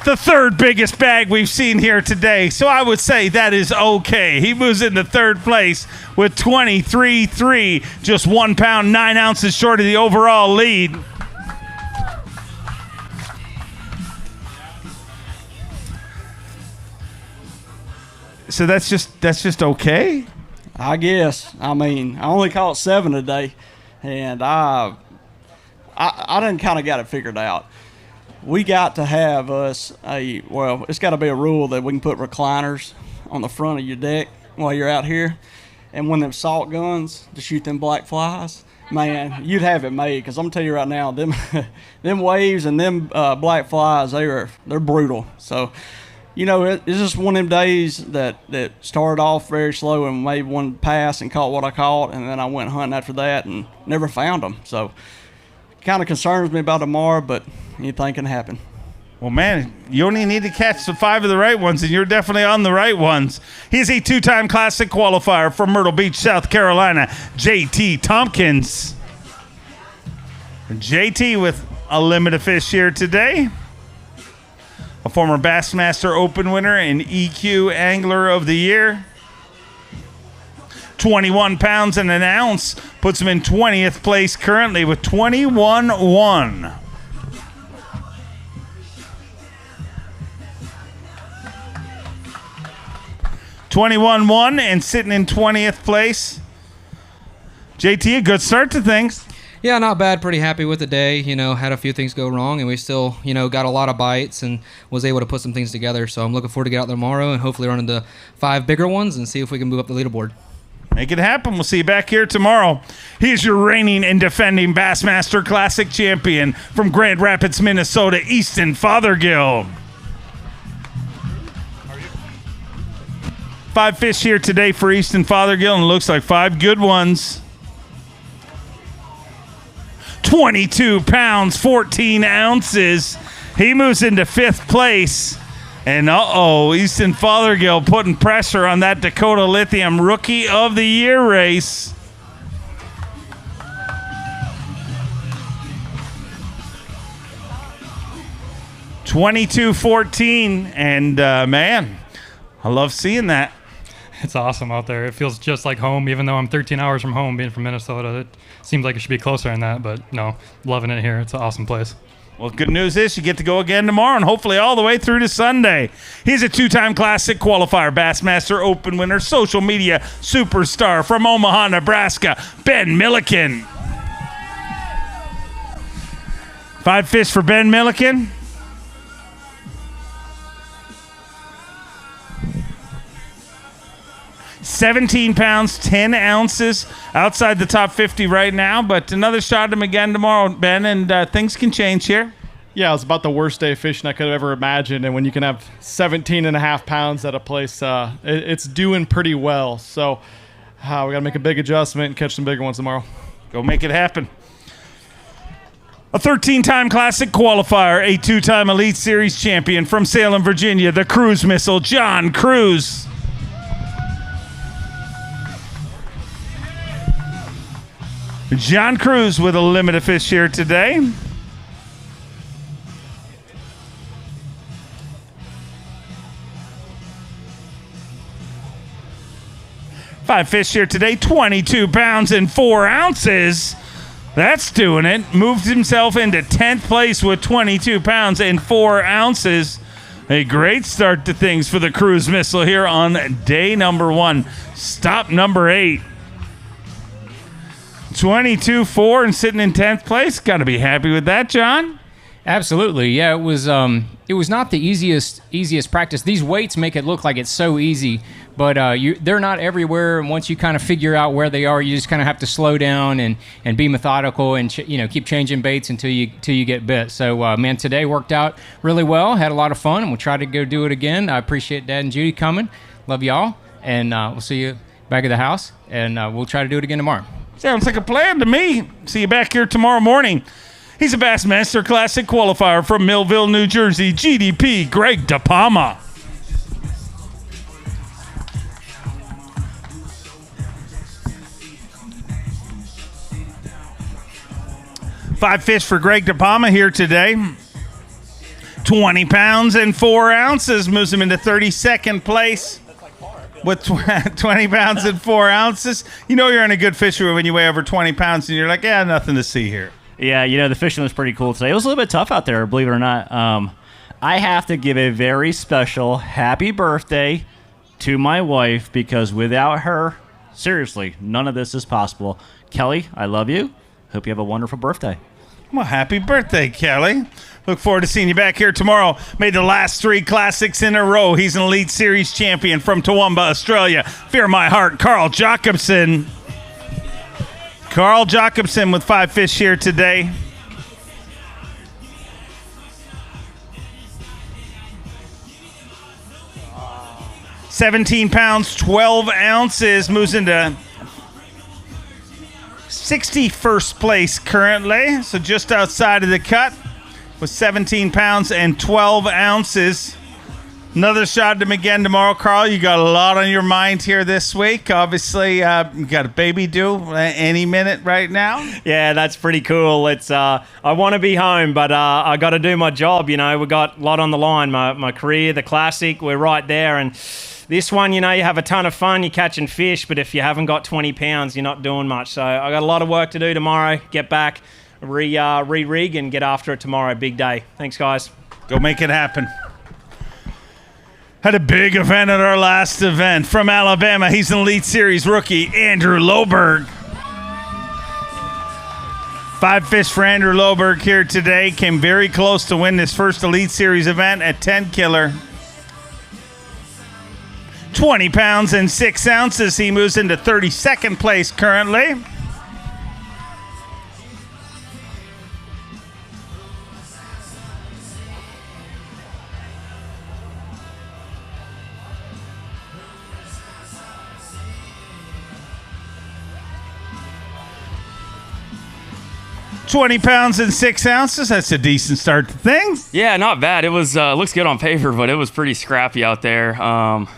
A: the third biggest bag we've seen here today. So I would say that is okay. He moves into third place with 23.3, just 1 pound, 9 ounces short of the overall lead. So that's just okay?
C: I guess. I mean, I only caught 7 today, and I done kind of got it figured out. We got to have it's got to be a rule that we can put recliners on the front of your deck while you're out here, and when them salt guns to shoot them black flies, man, you'd have it made. Because I'm gonna tell you right now, them them waves and them black flies, they're brutal. So. You know, it's just one of them days that started off very slow and made one pass and caught what I caught, and then I went hunting after that and never found them. So, kind of concerns me about tomorrow, but anything can happen.
A: Well, man, you only need to catch the 5 of the right ones, and you're definitely on the right ones. He's a 2-time Classic qualifier from Myrtle Beach, South Carolina, JT Tompkins. JT with a limit of fish here today. A former Bassmaster Open winner and EQ Angler of the Year. 21 pounds and an ounce puts him in 20th place currently with 21.1. $21.1 and sitting in 20th place. JT, a good start to things.
D: Yeah, not bad. Pretty happy with the day. You know, had a few things go wrong, and we still, got a lot of bites and was able to put some things together. So I'm looking forward to get out there tomorrow and hopefully run into 5 bigger ones and see if we can move up the leaderboard.
A: Make it happen. We'll see you back here tomorrow. He's your reigning and defending Bassmaster Classic champion from Grand Rapids, Minnesota, Easton Fothergill. 5 fish here today for Easton Fothergill, and it looks like 5 good ones. 22 pounds, 14 ounces. He moves into 5th place. And Easton Fothergill putting pressure on that Dakota Lithium Rookie of the Year race. $22.14, and man, I love seeing that.
Q: It's awesome out there. It feels just like home, even though I'm 13 hours from home being from Minnesota. It seems like it should be closer than that, but no, loving it here. It's an awesome place.
A: Well, good news is you get to go again tomorrow and hopefully all the way through to Sunday. He's a 2-time Classic qualifier, Bassmaster Open winner, social media superstar from Omaha, Nebraska, Ben Milliken. 5 fish for Ben Milliken. $17 pounds, 10 ounces, outside the top 50 right now, but another shot at him again tomorrow, Ben, and things can change here.
S: Yeah, it was about the worst day of fishing I could have ever imagined, and when you can have 17.5 pounds at a place, it's doing pretty well. So we got to make a big adjustment and catch some bigger ones tomorrow.
A: Go make it happen. A 13-time Classic qualifier, a 2-time Elite Series champion from Salem, Virginia, the Cruise Missile, John Cruz. John Cruz with a limit of fish here today. Five fish here today, 22 pounds and 4 ounces. That's doing it. Moved himself into 10th place with 22 pounds and 4 ounces. A great start to things for the Cruise Missile here on day number 1. Stop number 8. 22-4 and sitting in 10th place. Got to be happy with that, John.
T: Absolutely. Yeah, it was not the easiest practice. These weights make it look like it's so easy, but they're not everywhere. And once you kind of figure out where they are, you just kind of have to slow down and be methodical and keep changing baits until you get bit. So man, today worked out really well. Had a lot of fun, and we'll try to go do it again. I appreciate Dad and Judy coming. Love y'all, and we'll see you back at the house, and we'll try to do it again tomorrow.
A: Sounds like a plan to me. See you back here tomorrow morning. He's a Bassmaster Classic qualifier from Millville, New Jersey, GDP, Greg DePalma. Five fish for Greg DePalma here today. 20 pounds and 4 ounces moves him into 32nd place with 20 pounds and 4 ounces. You know you're in a good fishery when you weigh over 20 pounds and you're like, yeah, nothing to see here.
G: Yeah, the fishing was pretty cool today. It was a little bit tough out there, believe it or not. I have to give a very special happy birthday to my wife because without her, seriously, none of this is possible. Kelly, I love you. Hope you have a wonderful birthday.
A: Well, happy birthday, Kelly. Look forward to seeing you back here tomorrow. Made the last 3 classics in a row. He's an Elite Series champion from Toowoomba, Australia. Fear my heart, Carl Jacobson. Carl Jacobson with 5 fish here today. £17, 12 ounces, moves into 61st place currently, so just outside of the cut with 17 pounds and 12 ounces. Another shot at him again tomorrow, Carl. You got a lot on your mind here this week. Obviously, you got a baby due any minute right now.
H: Yeah, that's pretty cool. It's I want to be home, but I got to do my job. We got a lot on the line. My career, the classic, we're right there, and this one, you have a ton of fun. You're catching fish, but if you haven't got 20 pounds, you're not doing much. So I got a lot of work to do tomorrow. Get back, re-rig, and get after it tomorrow. Big day. Thanks, guys.
A: Go make it happen. Had a big event at our last event. From Alabama, he's an Elite Series rookie, Andrew Loberg. 5 fish for Andrew Loberg here today. Came very close to win this first Elite Series event at 10 killer. 20 pounds and 6 ounces. He moves into 32nd place currently. £20 and 6 ounces. That's a decent start to things.
J: Yeah, not bad. It was looks good on paper, but it was pretty scrappy out there. I'm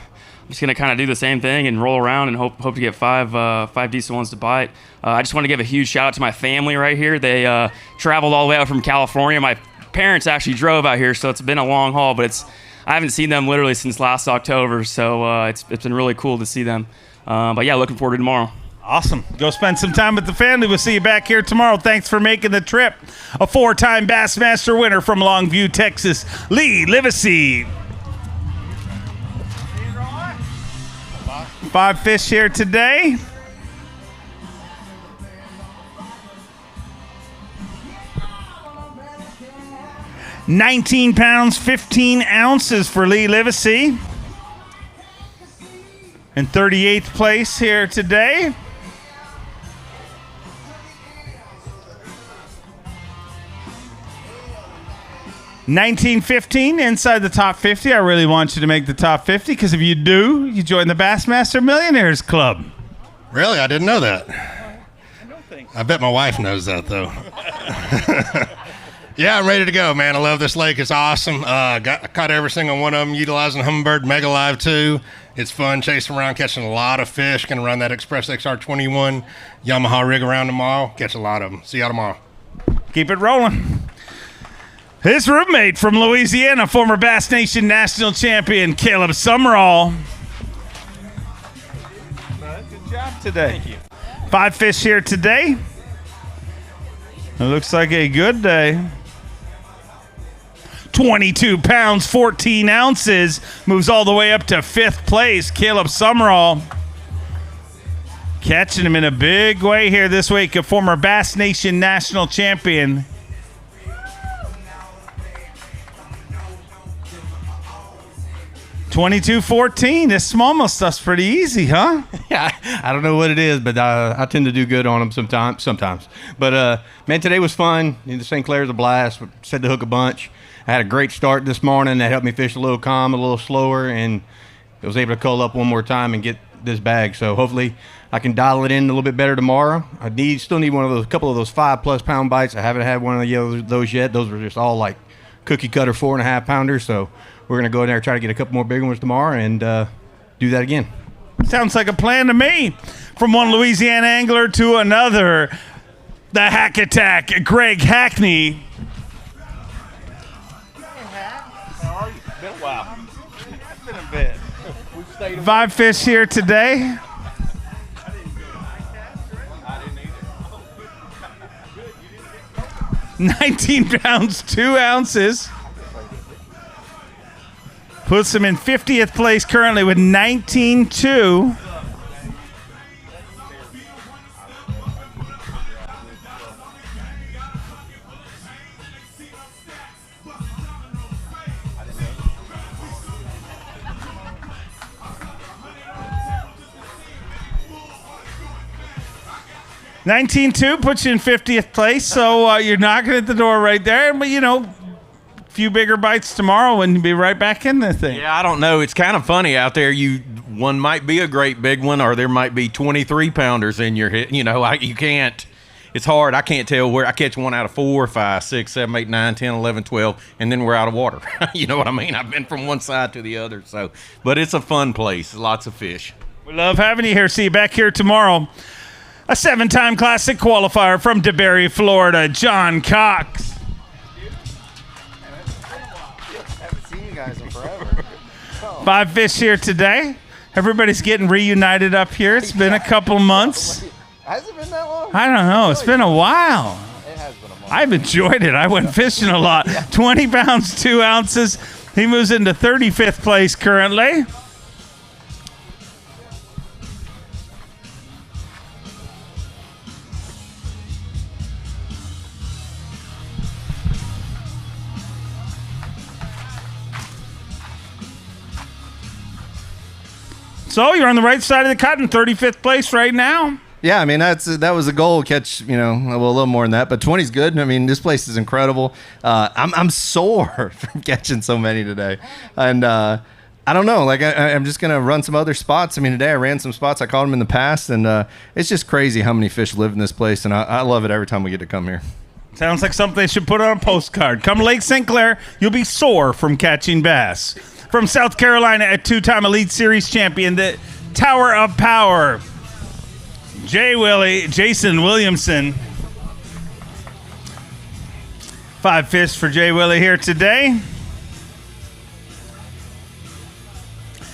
J: just gonna kind of do the same thing and roll around and hope to get five decent ones to bite. I just want to give a huge shout out to my family right here. They traveled all the way out from California. My parents actually drove out here, so it's been a long haul, but I haven't seen them literally since last October, so it's been really cool to see them. But yeah, looking forward to tomorrow.
A: Awesome. Go spend some time with the family. We'll see you back here tomorrow. Thanks for making the trip. A 4-time Bassmaster winner from Longview, Texas, Lee Livesey. 5 fish here today. £19, 15 ounces for Lee Livesey. In 38th place here today. $19.15 inside the top 50. I really want you to make the top 50 because if you do, you join the Bassmaster Millionaires Club.
K: Really? I didn't know that. I bet my wife knows that, though. Yeah, I'm ready to go, man. I love this lake. It's awesome. I caught every single one of them utilizing Humminbird Mega Live 2. It's fun chasing around, catching a lot of fish. Going to run that Express XR21 Yamaha rig around tomorrow. Catch a lot of them. See y'all tomorrow.
A: Keep it rolling. His roommate from Louisiana, former Bass Nation national champion, Caleb Sumrall. Good job today. Thank you. 5 fish here today. It looks like a good day. 22 pounds, 14 ounces. Moves all the way up to 5th place. Caleb Sumrall catching him in a big way here this week. A former Bass Nation national champion. $22.14. This smallmouth stuff's pretty easy, huh?
N: Yeah, I don't know what it is, but I tend to do good on them sometimes. But, man, today was fun. The St. Clair's a blast. Set the hook a bunch. I had a great start this morning. That helped me fish a little calm, a little slower, and I was able to cull up one more time and get this bag. So hopefully I can dial it in a little bit better tomorrow. I still need a couple of those 5+ pound bites. I haven't had one of those yet. Those were just all like cookie cutter 4.5 pounders. So we're going to go in there and try to get a couple more big ones tomorrow and do that again.
A: Sounds like a plan to me. From one Louisiana angler to another, the Hack Attack, Greg Hackney. 5 fish here today. £19, 2 ounces. Puts him in 50th place currently with 19.2. $19.2 puts you in 50th place, so you're knocking at the door right there. But, a few bigger bites tomorrow and you'll be right back in the thing.
I: Yeah, I don't know. It's kind of funny out there. One might be a great big one, or there might be 23-pounders in your hit. You can't. It's hard. I can't tell where. I catch one out of 4, 5, 6, 7, 8, 9, 10, 11, 12, and then we're out of water. You know what I mean? I've been from one side to the other. But it's a fun place. Lots of fish.
A: We love having you here. See you back here tomorrow. A 7-time Classic qualifier from DeBerry, Florida, John Cox.
L: Haven't seen you guys in forever.
A: 5 fish here today. Everybody's getting reunited up here. It's been a couple months.
L: Has it been that long?
A: I don't know. It's been a while.
L: It has been a month.
A: I've enjoyed it. I went fishing a lot. 20 pounds, 2 ounces. He moves into 35th place currently. So you're on the right side of the cut in 35th place right now.
L: Yeah, I mean that was a goal. Catch a little more than that, but 20's good. I mean, this place is incredible. I'm sore from catching so many today, and I don't know. Like I'm just gonna run some other spots. I mean, today I ran some spots. I caught them in the past, and it's just crazy how many fish live in this place, and I love it every time we get to come here.
A: Sounds like something they should put on a postcard. Come Lake St. Clair, you'll be sore from catching bass. From South Carolina, a 2-time Elite Series champion, the Tower of Power, Jason Williamson. 5 fish for Jay Willie here today.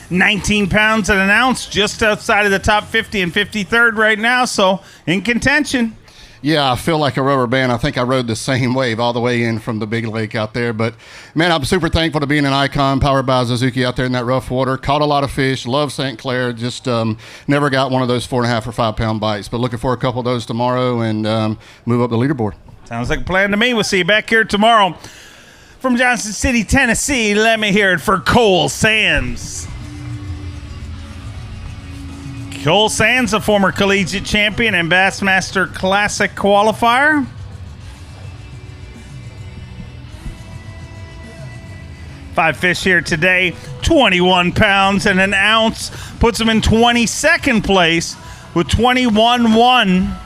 A: 19 pounds and an ounce, just outside of the top 50 and 53rd right now, so in contention.
M: Yeah, I feel like a rubber band. I think I rode the same wave all the way in from the big lake out there. But, man, I'm super thankful to being an Icon powered by Suzuki out there in that rough water. Caught a lot of fish. Love St. Clair. Just never got one of those 4.5 or 5 pound bites. But looking for a couple of those tomorrow and move up the leaderboard.
A: Sounds like a plan to me. We'll see you back here tomorrow. From Johnson City, Tennessee, let me hear it for Cole Sands. Cole Sands, a former collegiate champion and Bassmaster Classic qualifier. Five fish here today, 21 pounds and an ounce. Puts him in 22nd place with 21.1.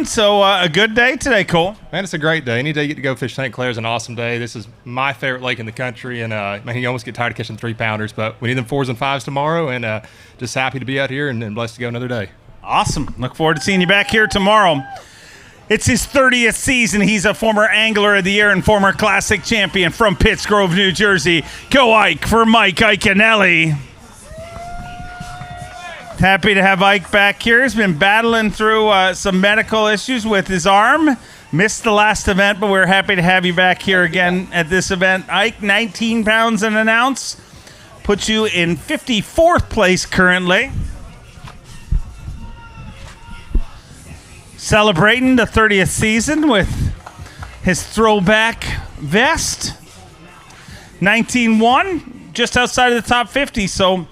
A: So a good day today, Cole.
O: Man, it's a great day. Any day you get to go fish St. Clair is an awesome day. This is my favorite lake in the country, and man, you almost get tired of catching 3-pounders, but we need them 4s and 5s tomorrow, and just happy to be out here and blessed to go another day.
A: Awesome. Look forward to seeing you back here tomorrow. It's his 30th season. He's a former Angler of the Year and former Classic champion from Pittsgrove, New Jersey. Go Ike for Mike Iconelli. Happy to have Ike back here. He's been battling through some medical issues with his arm. Missed the last event, but we're happy to have you back here again at this event. Ike, 19 pounds and an ounce. Puts you in 54th place currently. Celebrating the 30th season with his throwback vest. 19.1, just outside of the top 50, so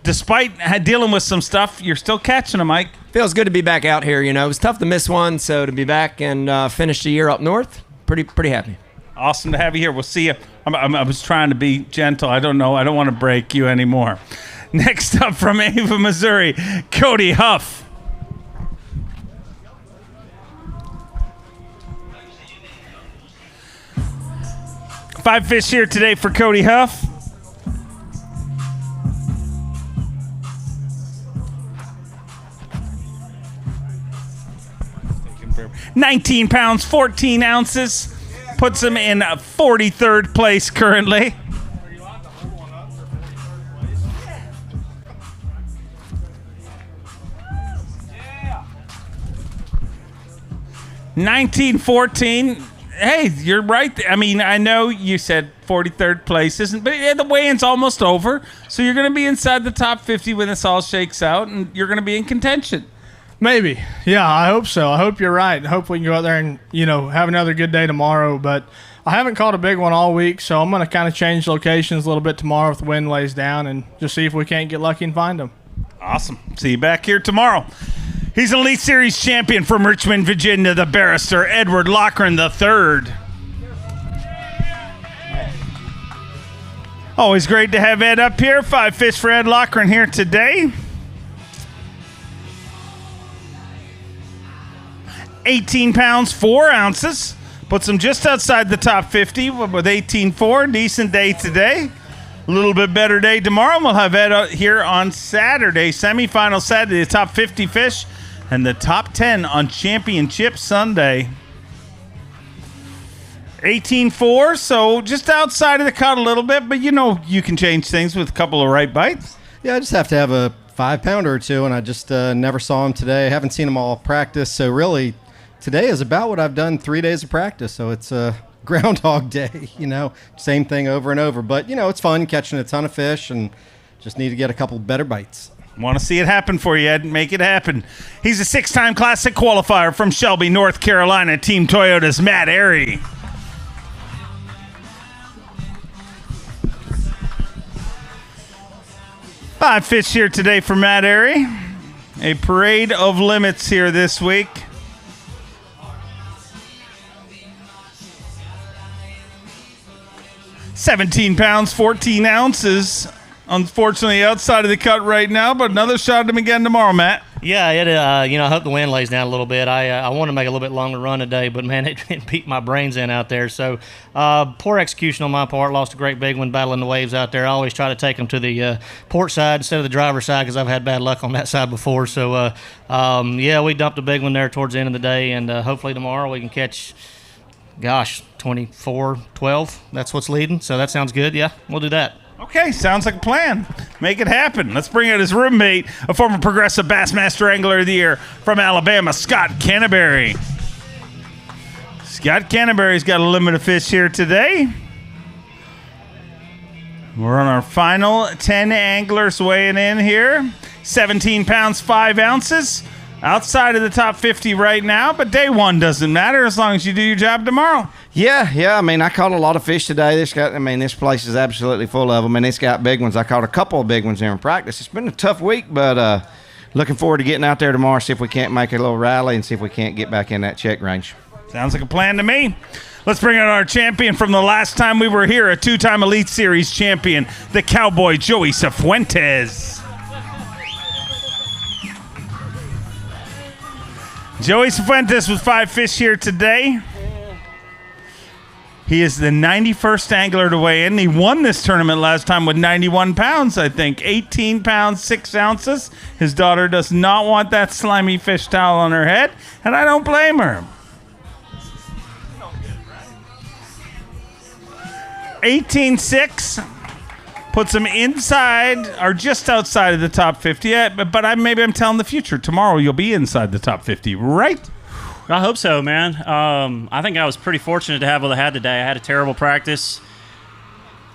A: despite dealing with some stuff, you're still catching them, Mike.
U: Feels good to be back out here. You know, it was tough to miss one, so to be back and finish the year up north, pretty happy.
A: Awesome to have you here. We'll see you. I was trying to be gentle. I don't know. I don't want to break you anymore. Next up from Ava, Missouri, Cody Huff. Five fish here today for Cody Huff. 19 pounds, 14 ounces. Puts him in 43rd place currently. $19.14. Hey, you're right. I mean, I know you said 43rd place isn't, but the weigh-in's almost over, so you're going to be inside the top 50 when this all shakes out, and you're going to be in contention.
S: Maybe. Yeah, I hope so. I hope you're right. I hope we can go out there and, have another good day tomorrow. But I haven't caught a big one all week, so I'm going to kind of change locations a little bit tomorrow if the wind lays down and just see if we can't get lucky and find them.
A: Awesome. See you back here tomorrow. He's an Elite Series champion from Richmond, Virginia, the barrister, Edward Loughran III. Always great to have Ed up here. 5 fish for Ed Loughran here today. 18 pounds, 4 ounces. Puts him just outside the top 50 with 18.4. Decent day today. A little bit better day tomorrow. We'll have Ed here on Saturday. Semifinal Saturday, the top 50 fish. And the top 10 on Championship Sunday. 18.4, so just outside of the cut a little bit, but you can change things with a couple of right bites.
B: Yeah, I just have to have a 5-pounder or two, and I just never saw him today. I haven't seen him all practice, so really today is about what I've done 3 days of practice, so it's a Groundhog Day, same thing over and over. But, it's fun catching a ton of fish and just need to get a couple better bites.
A: Want to see it happen for you, Ed. Make it happen. He's a 6-time Classic qualifier from Shelby, North Carolina. Team Toyota's Matt Airy. Five fish here today for Matt Airy. A parade of limits here this week. $17 pounds, 14 ounces. Unfortunately, outside of the cut right now, but another shot at him again tomorrow, Matt.
P: Yeah, I hope the wind lays down a little bit. I want to make a little bit longer run today, but, man, it beat my brains in out there. So, poor execution on my part. Lost a great big one battling the waves out there. I always try to take them to the port side instead of the driver's side because I've had bad luck on that side before. So, we dumped a big one there towards the end of the day, and hopefully tomorrow we can catch, 24-12. That's what's leading. So that sounds good. Yeah, we'll do that.
A: Okay, sounds like a plan. Make it happen. Let's bring out his roommate, a former Progressive Bassmaster Angler of the Year from Alabama, Scott Canterbury. Scott Canterbury's got a limit of fish here today. We're on our final 10 anglers weighing in here. 17 pounds, 5 ounces. Outside of the top 50 right now, but day one doesn't matter as long as you do your job tomorrow.
V: Yeah. I mean, I caught a lot of fish today. This place is absolutely full of them, and it's got big ones. I caught a couple of big ones here in practice. It's been a tough week, but looking forward to getting out there tomorrow, see if we can't make a little rally and see if we can't get back in that check range.
A: Sounds like a plan to me. Let's bring out our champion from the last time we were here, a 2-time Elite Series champion, the Cowboy Joey Cifuentes. Joey Cifuentes with 5 fish here today. He is the 91st angler to weigh in. He won this tournament last time with 91 pounds, I think. 18 pounds, 6 ounces. His daughter does not want that slimy fish towel on her head, and I don't blame her. 18.6 puts him inside or just outside of the top 50. But maybe I'm telling the future. Tomorrow you'll be inside the top 50, right?
W: I hope so, man. I think I was pretty fortunate to have what I had today. I had a terrible practice.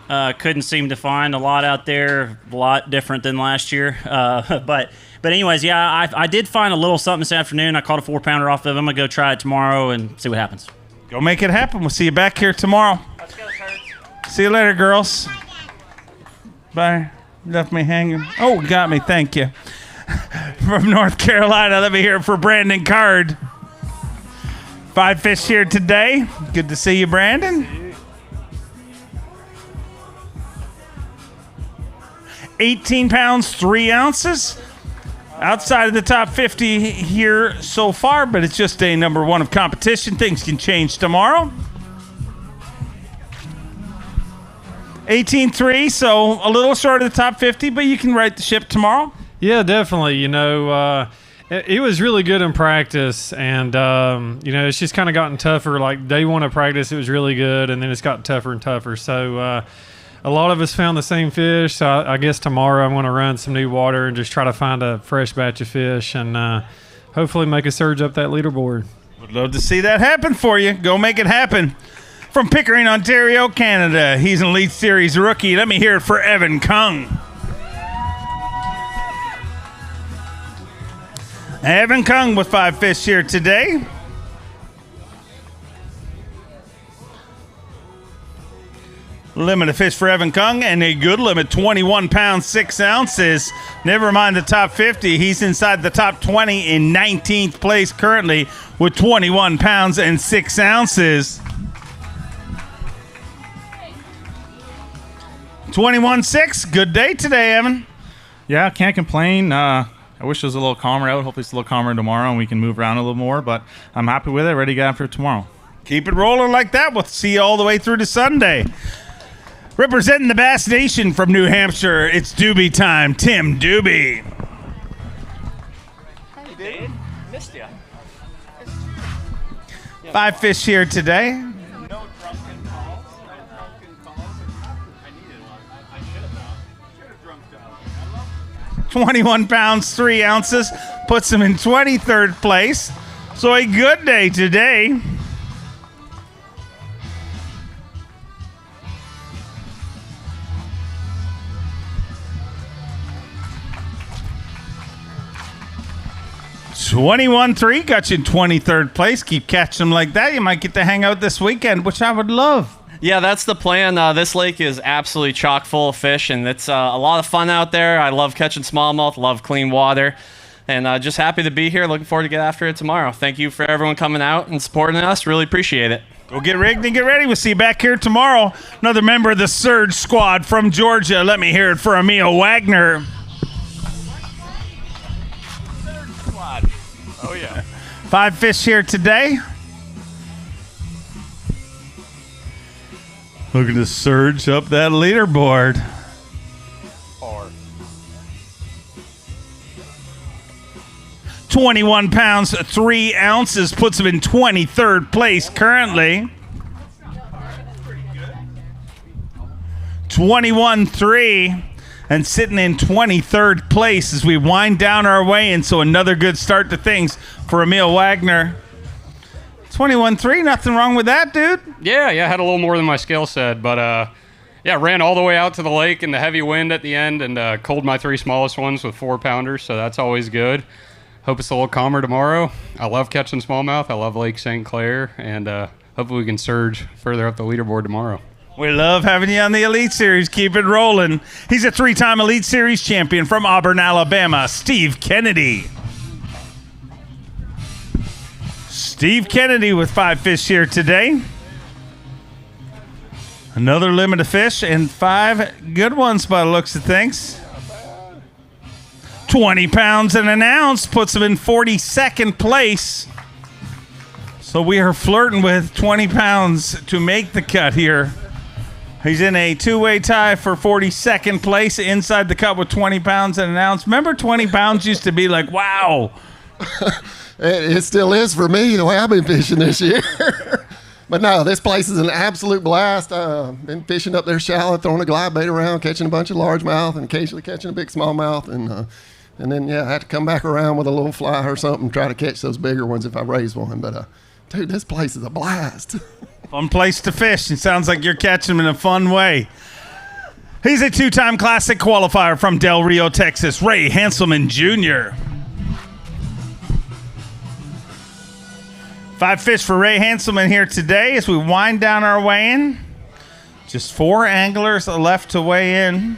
W: Couldn't seem to find a lot out there, a lot different than last year. But anyways, yeah, I did find a little something this afternoon. I caught a 4-pounder off of it. I'm going to go try it tomorrow and see what happens.
A: Go make it happen. We'll see you back here tomorrow.
W: Let's go, sir.
A: See you later, girls. Bye. Left me hanging. Oh, got me. Thank you. From North Carolina, let me hear it for Brandon Card. 5 fish here today. Good to see you, Brandon. 18 pounds, 3 ounces. Outside of the top 50 here so far, but it's just day number 1 of competition. Things can change tomorrow. 18.3, so a little short of the top 50, but you can right the ship tomorrow.
X: Yeah, definitely.
E: He was really good in practice, and it's just kind of gotten tougher. Like day one of practice, it was really good, and then it's gotten tougher and tougher. So a lot of us found the same fish. So I guess tomorrow I'm going to run some new water and just try to find a fresh batch of fish and hopefully make a surge up that leaderboard.
A: Would love to see that happen for you. Go make it happen. From Pickering, Ontario, Canada, he's an Elite Series rookie. Let me hear it for Evan Kung. Evan Kung with 5 fish here today. Limit of fish for Evan Kung, and a good limit, 21 pounds, 6 ounces. Never mind the top 50. He's inside the top 20 in 19th place currently with 21 pounds and 6 ounces. 21-6. Good day today, Evan.
F: Yeah, can't complain. I wish it was a little calmer out. Hopefully it's a little calmer tomorrow and we can move around a little more, but I'm happy with it. Ready to get after it tomorrow.
A: Keep it rolling like that. We'll see you all the way through to Sunday. Representing the Bass Nation from New Hampshire, it's Doobie time. Tim Doobie.
R: Hey, Dave. Missed you.
A: 5 fish here today. 21 pounds, 3 ounces, puts him in 23rd place. So a good day today. $21.3 got you in 23rd place. Keep catching them like that. You might get to hang out this weekend, which I would love.
R: Yeah, that's the plan. This lake is absolutely chock full of fish, and it's a lot of fun out there. I love catching smallmouth, love clean water, and just happy to be here. Looking forward to get after it tomorrow. Thank you for everyone coming out and supporting us. Really appreciate it.
A: Go get rigged and get ready. We'll see you back here tomorrow. Another member of the Surge Squad from Georgia. Let me hear it for Emil Wagner.
R: Surge Squad. Oh, yeah.
A: 5 fish here today. Looking to surge up that leaderboard. 21 pounds, 3 ounces, puts him in 23rd place currently. 21-3 and sitting in 23rd place as we wind down our way in. So another good start to things for Emil Wagner. 21-3, nothing wrong with that, dude.
X: Yeah, I had a little more than my scale said, but ran all the way out to the lake in the heavy wind at the end and culled my 3 smallest ones with 4-pounders, so that's always good. Hope it's a little calmer tomorrow. I love catching smallmouth. I love Lake St. Clair, and hopefully we can surge further up the leaderboard tomorrow.
A: We love having you on the Elite Series. Keep it rolling. He's a 3-time Elite Series champion from Auburn, Alabama, Steve Kennedy. Steve Kennedy with 5 fish here today. Another limit of fish and 5 good ones by the looks of things. 20 pounds and an ounce puts him in 42nd place. So we are flirting with 20 pounds to make the cut here. He's in a 2-way tie for 42nd place inside the cut with 20 pounds and an ounce. Remember 20 pounds used to be like, wow.
Y: It still is for me, the way I've been fishing this year. But no, this place is an absolute blast. Been fishing up there shallow, throwing a glide bait around, catching a bunch of largemouth, and occasionally catching a big smallmouth. And then, I have to come back around with a little fly or something, try to catch those bigger ones if I raise one. But, dude, this place is a blast.
A: Fun place to fish. It sounds like you're catching them in a fun way. He's a 2-time Classic qualifier from Del Rio, Texas, Ray Hanselman Jr. 5 fish for Ray Hanselman here today as we wind down our way in. Just 4 anglers left to weigh in.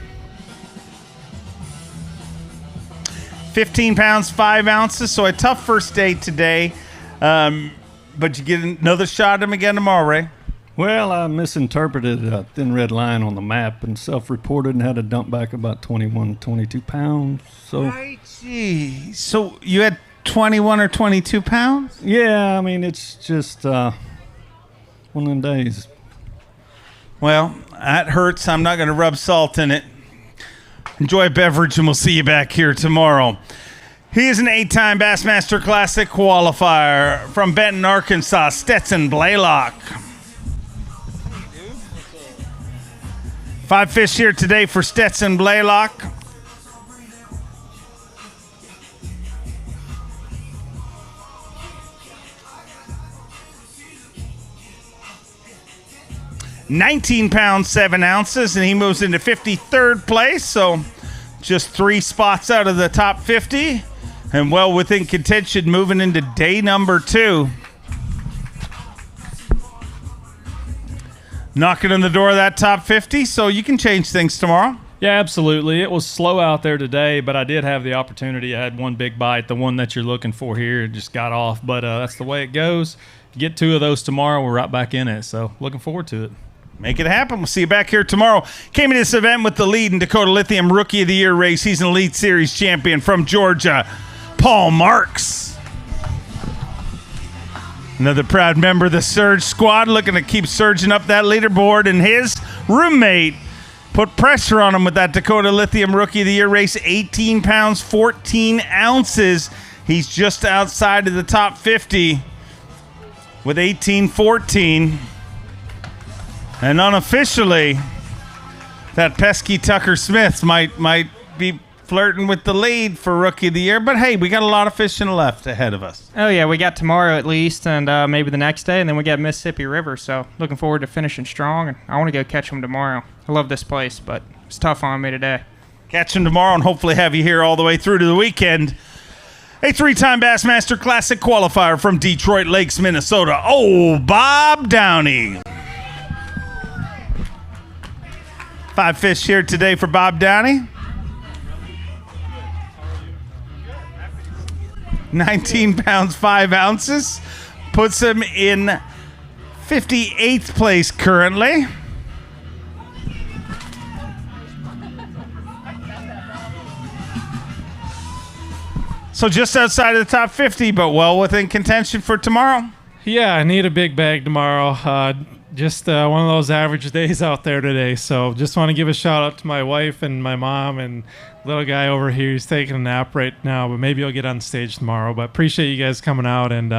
A: 15 pounds, 5 ounces, so a tough first day today. But you get another shot at him again tomorrow, Ray.
Z: Well, I misinterpreted a thin red line on the map and self-reported and had to dump back about 21, 22 pounds. So,
A: Gee, so you had 21 or 22 pounds?
Z: Yeah, I mean, it's just one of them days.
A: Well, that hurts. I'm not going to rub salt in it. Enjoy a beverage, and we'll see you back here tomorrow. He is an 8-time Bassmaster Classic qualifier from Benton, Arkansas, Stetson Blaylock. 5 fish here today for Stetson Blaylock. £19 7 ounces, and he moves into 53rd place, so just 3 spots out of the top 50 and well within contention moving into day number 2. Knocking on the door of that top 50, so you can change things tomorrow.
C: Yeah, absolutely. It was slow out there today, but I did have the opportunity. I had one big bite, the one that you're looking for here. It just got off, but that's the way it goes. Get 2 of those tomorrow, we're right back in it, so looking forward to it.
A: Make it happen. We'll see you back here tomorrow. Came into this event with the lead in Dakota Lithium Rookie of the Year race. He's an Elite Series champion from Georgia, Paul Marks. Another proud member of the Surge squad, looking to keep surging up that leaderboard, and his roommate put pressure on him with that Dakota Lithium Rookie of the Year race. 18 pounds, 14 ounces. He's just outside of the top 50 with 18-14. And unofficially, that pesky Tucker Smith might be flirting with the lead for Rookie of the Year. But hey, we got a lot of fishing left ahead of us.
D: Oh, yeah, we got tomorrow at least, and maybe the next day, and then we got Mississippi River. So looking forward to finishing strong, and I want to go catch them tomorrow. I love this place, but it's tough on me today.
A: Catch them tomorrow and hopefully have you here all the way through to the weekend. A 3-time Bassmaster Classic qualifier from Detroit Lakes, Minnesota. Oh, Bob Downey. 5 fish here today for Bob Downey. 19 pounds, 5 ounces. Puts him in 58th place currently. So just outside of the top 50, but well within contention for tomorrow.
E: Yeah, I need a big bag tomorrow. Just one of those average days out there today. So just want to give a shout out to my wife and my mom and little guy over here. He's taking a nap right now, but maybe he'll get on stage tomorrow. But appreciate you guys coming out, and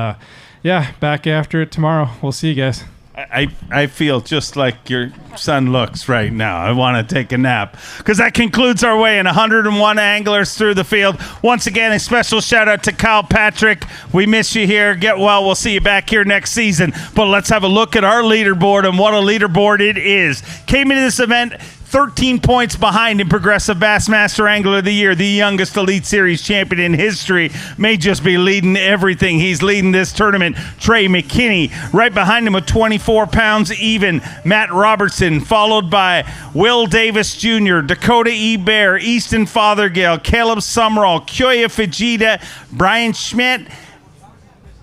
E: yeah, back after it tomorrow. We'll see you guys.
A: I feel just like your son looks right now. I want to take a nap. Because that concludes our weigh in. 101 anglers through the field. Once again, a special shout out to Kyle Patrick. We miss you here. Get well. We'll see you back here next season. But let's have a look at our leaderboard and what a leaderboard it is. Came into this event 13 points behind in Progressive Bassmaster Angler of the Year, the youngest Elite Series champion in history. May just be leading everything. He's leading this tournament. Trey McKinney. Right behind him with 24 pounds even, Matt Robertson, followed by Will Davis Jr., Dakota Ebare, Easton Fothergill, Caleb Sumrall, Kyoya Fujita, Brian Schmidt,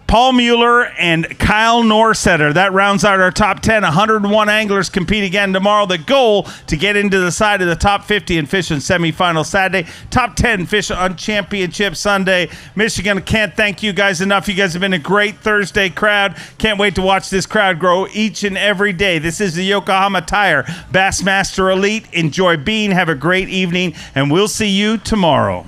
A: Paul Mueller, and Kyle Norsetter. That rounds out our top 10. 101 anglers compete again tomorrow. The goal to get into the side of the top 50 and fish in semifinal Saturday. Top 10 fish on championship Sunday. Michigan, can't thank you guys enough. You guys have been a great Thursday crowd. Can't wait to watch this crowd grow each and every day. This is the Yokohama Tire Bassmaster Elite. Enjoy being. Have a great evening, and we'll see you tomorrow.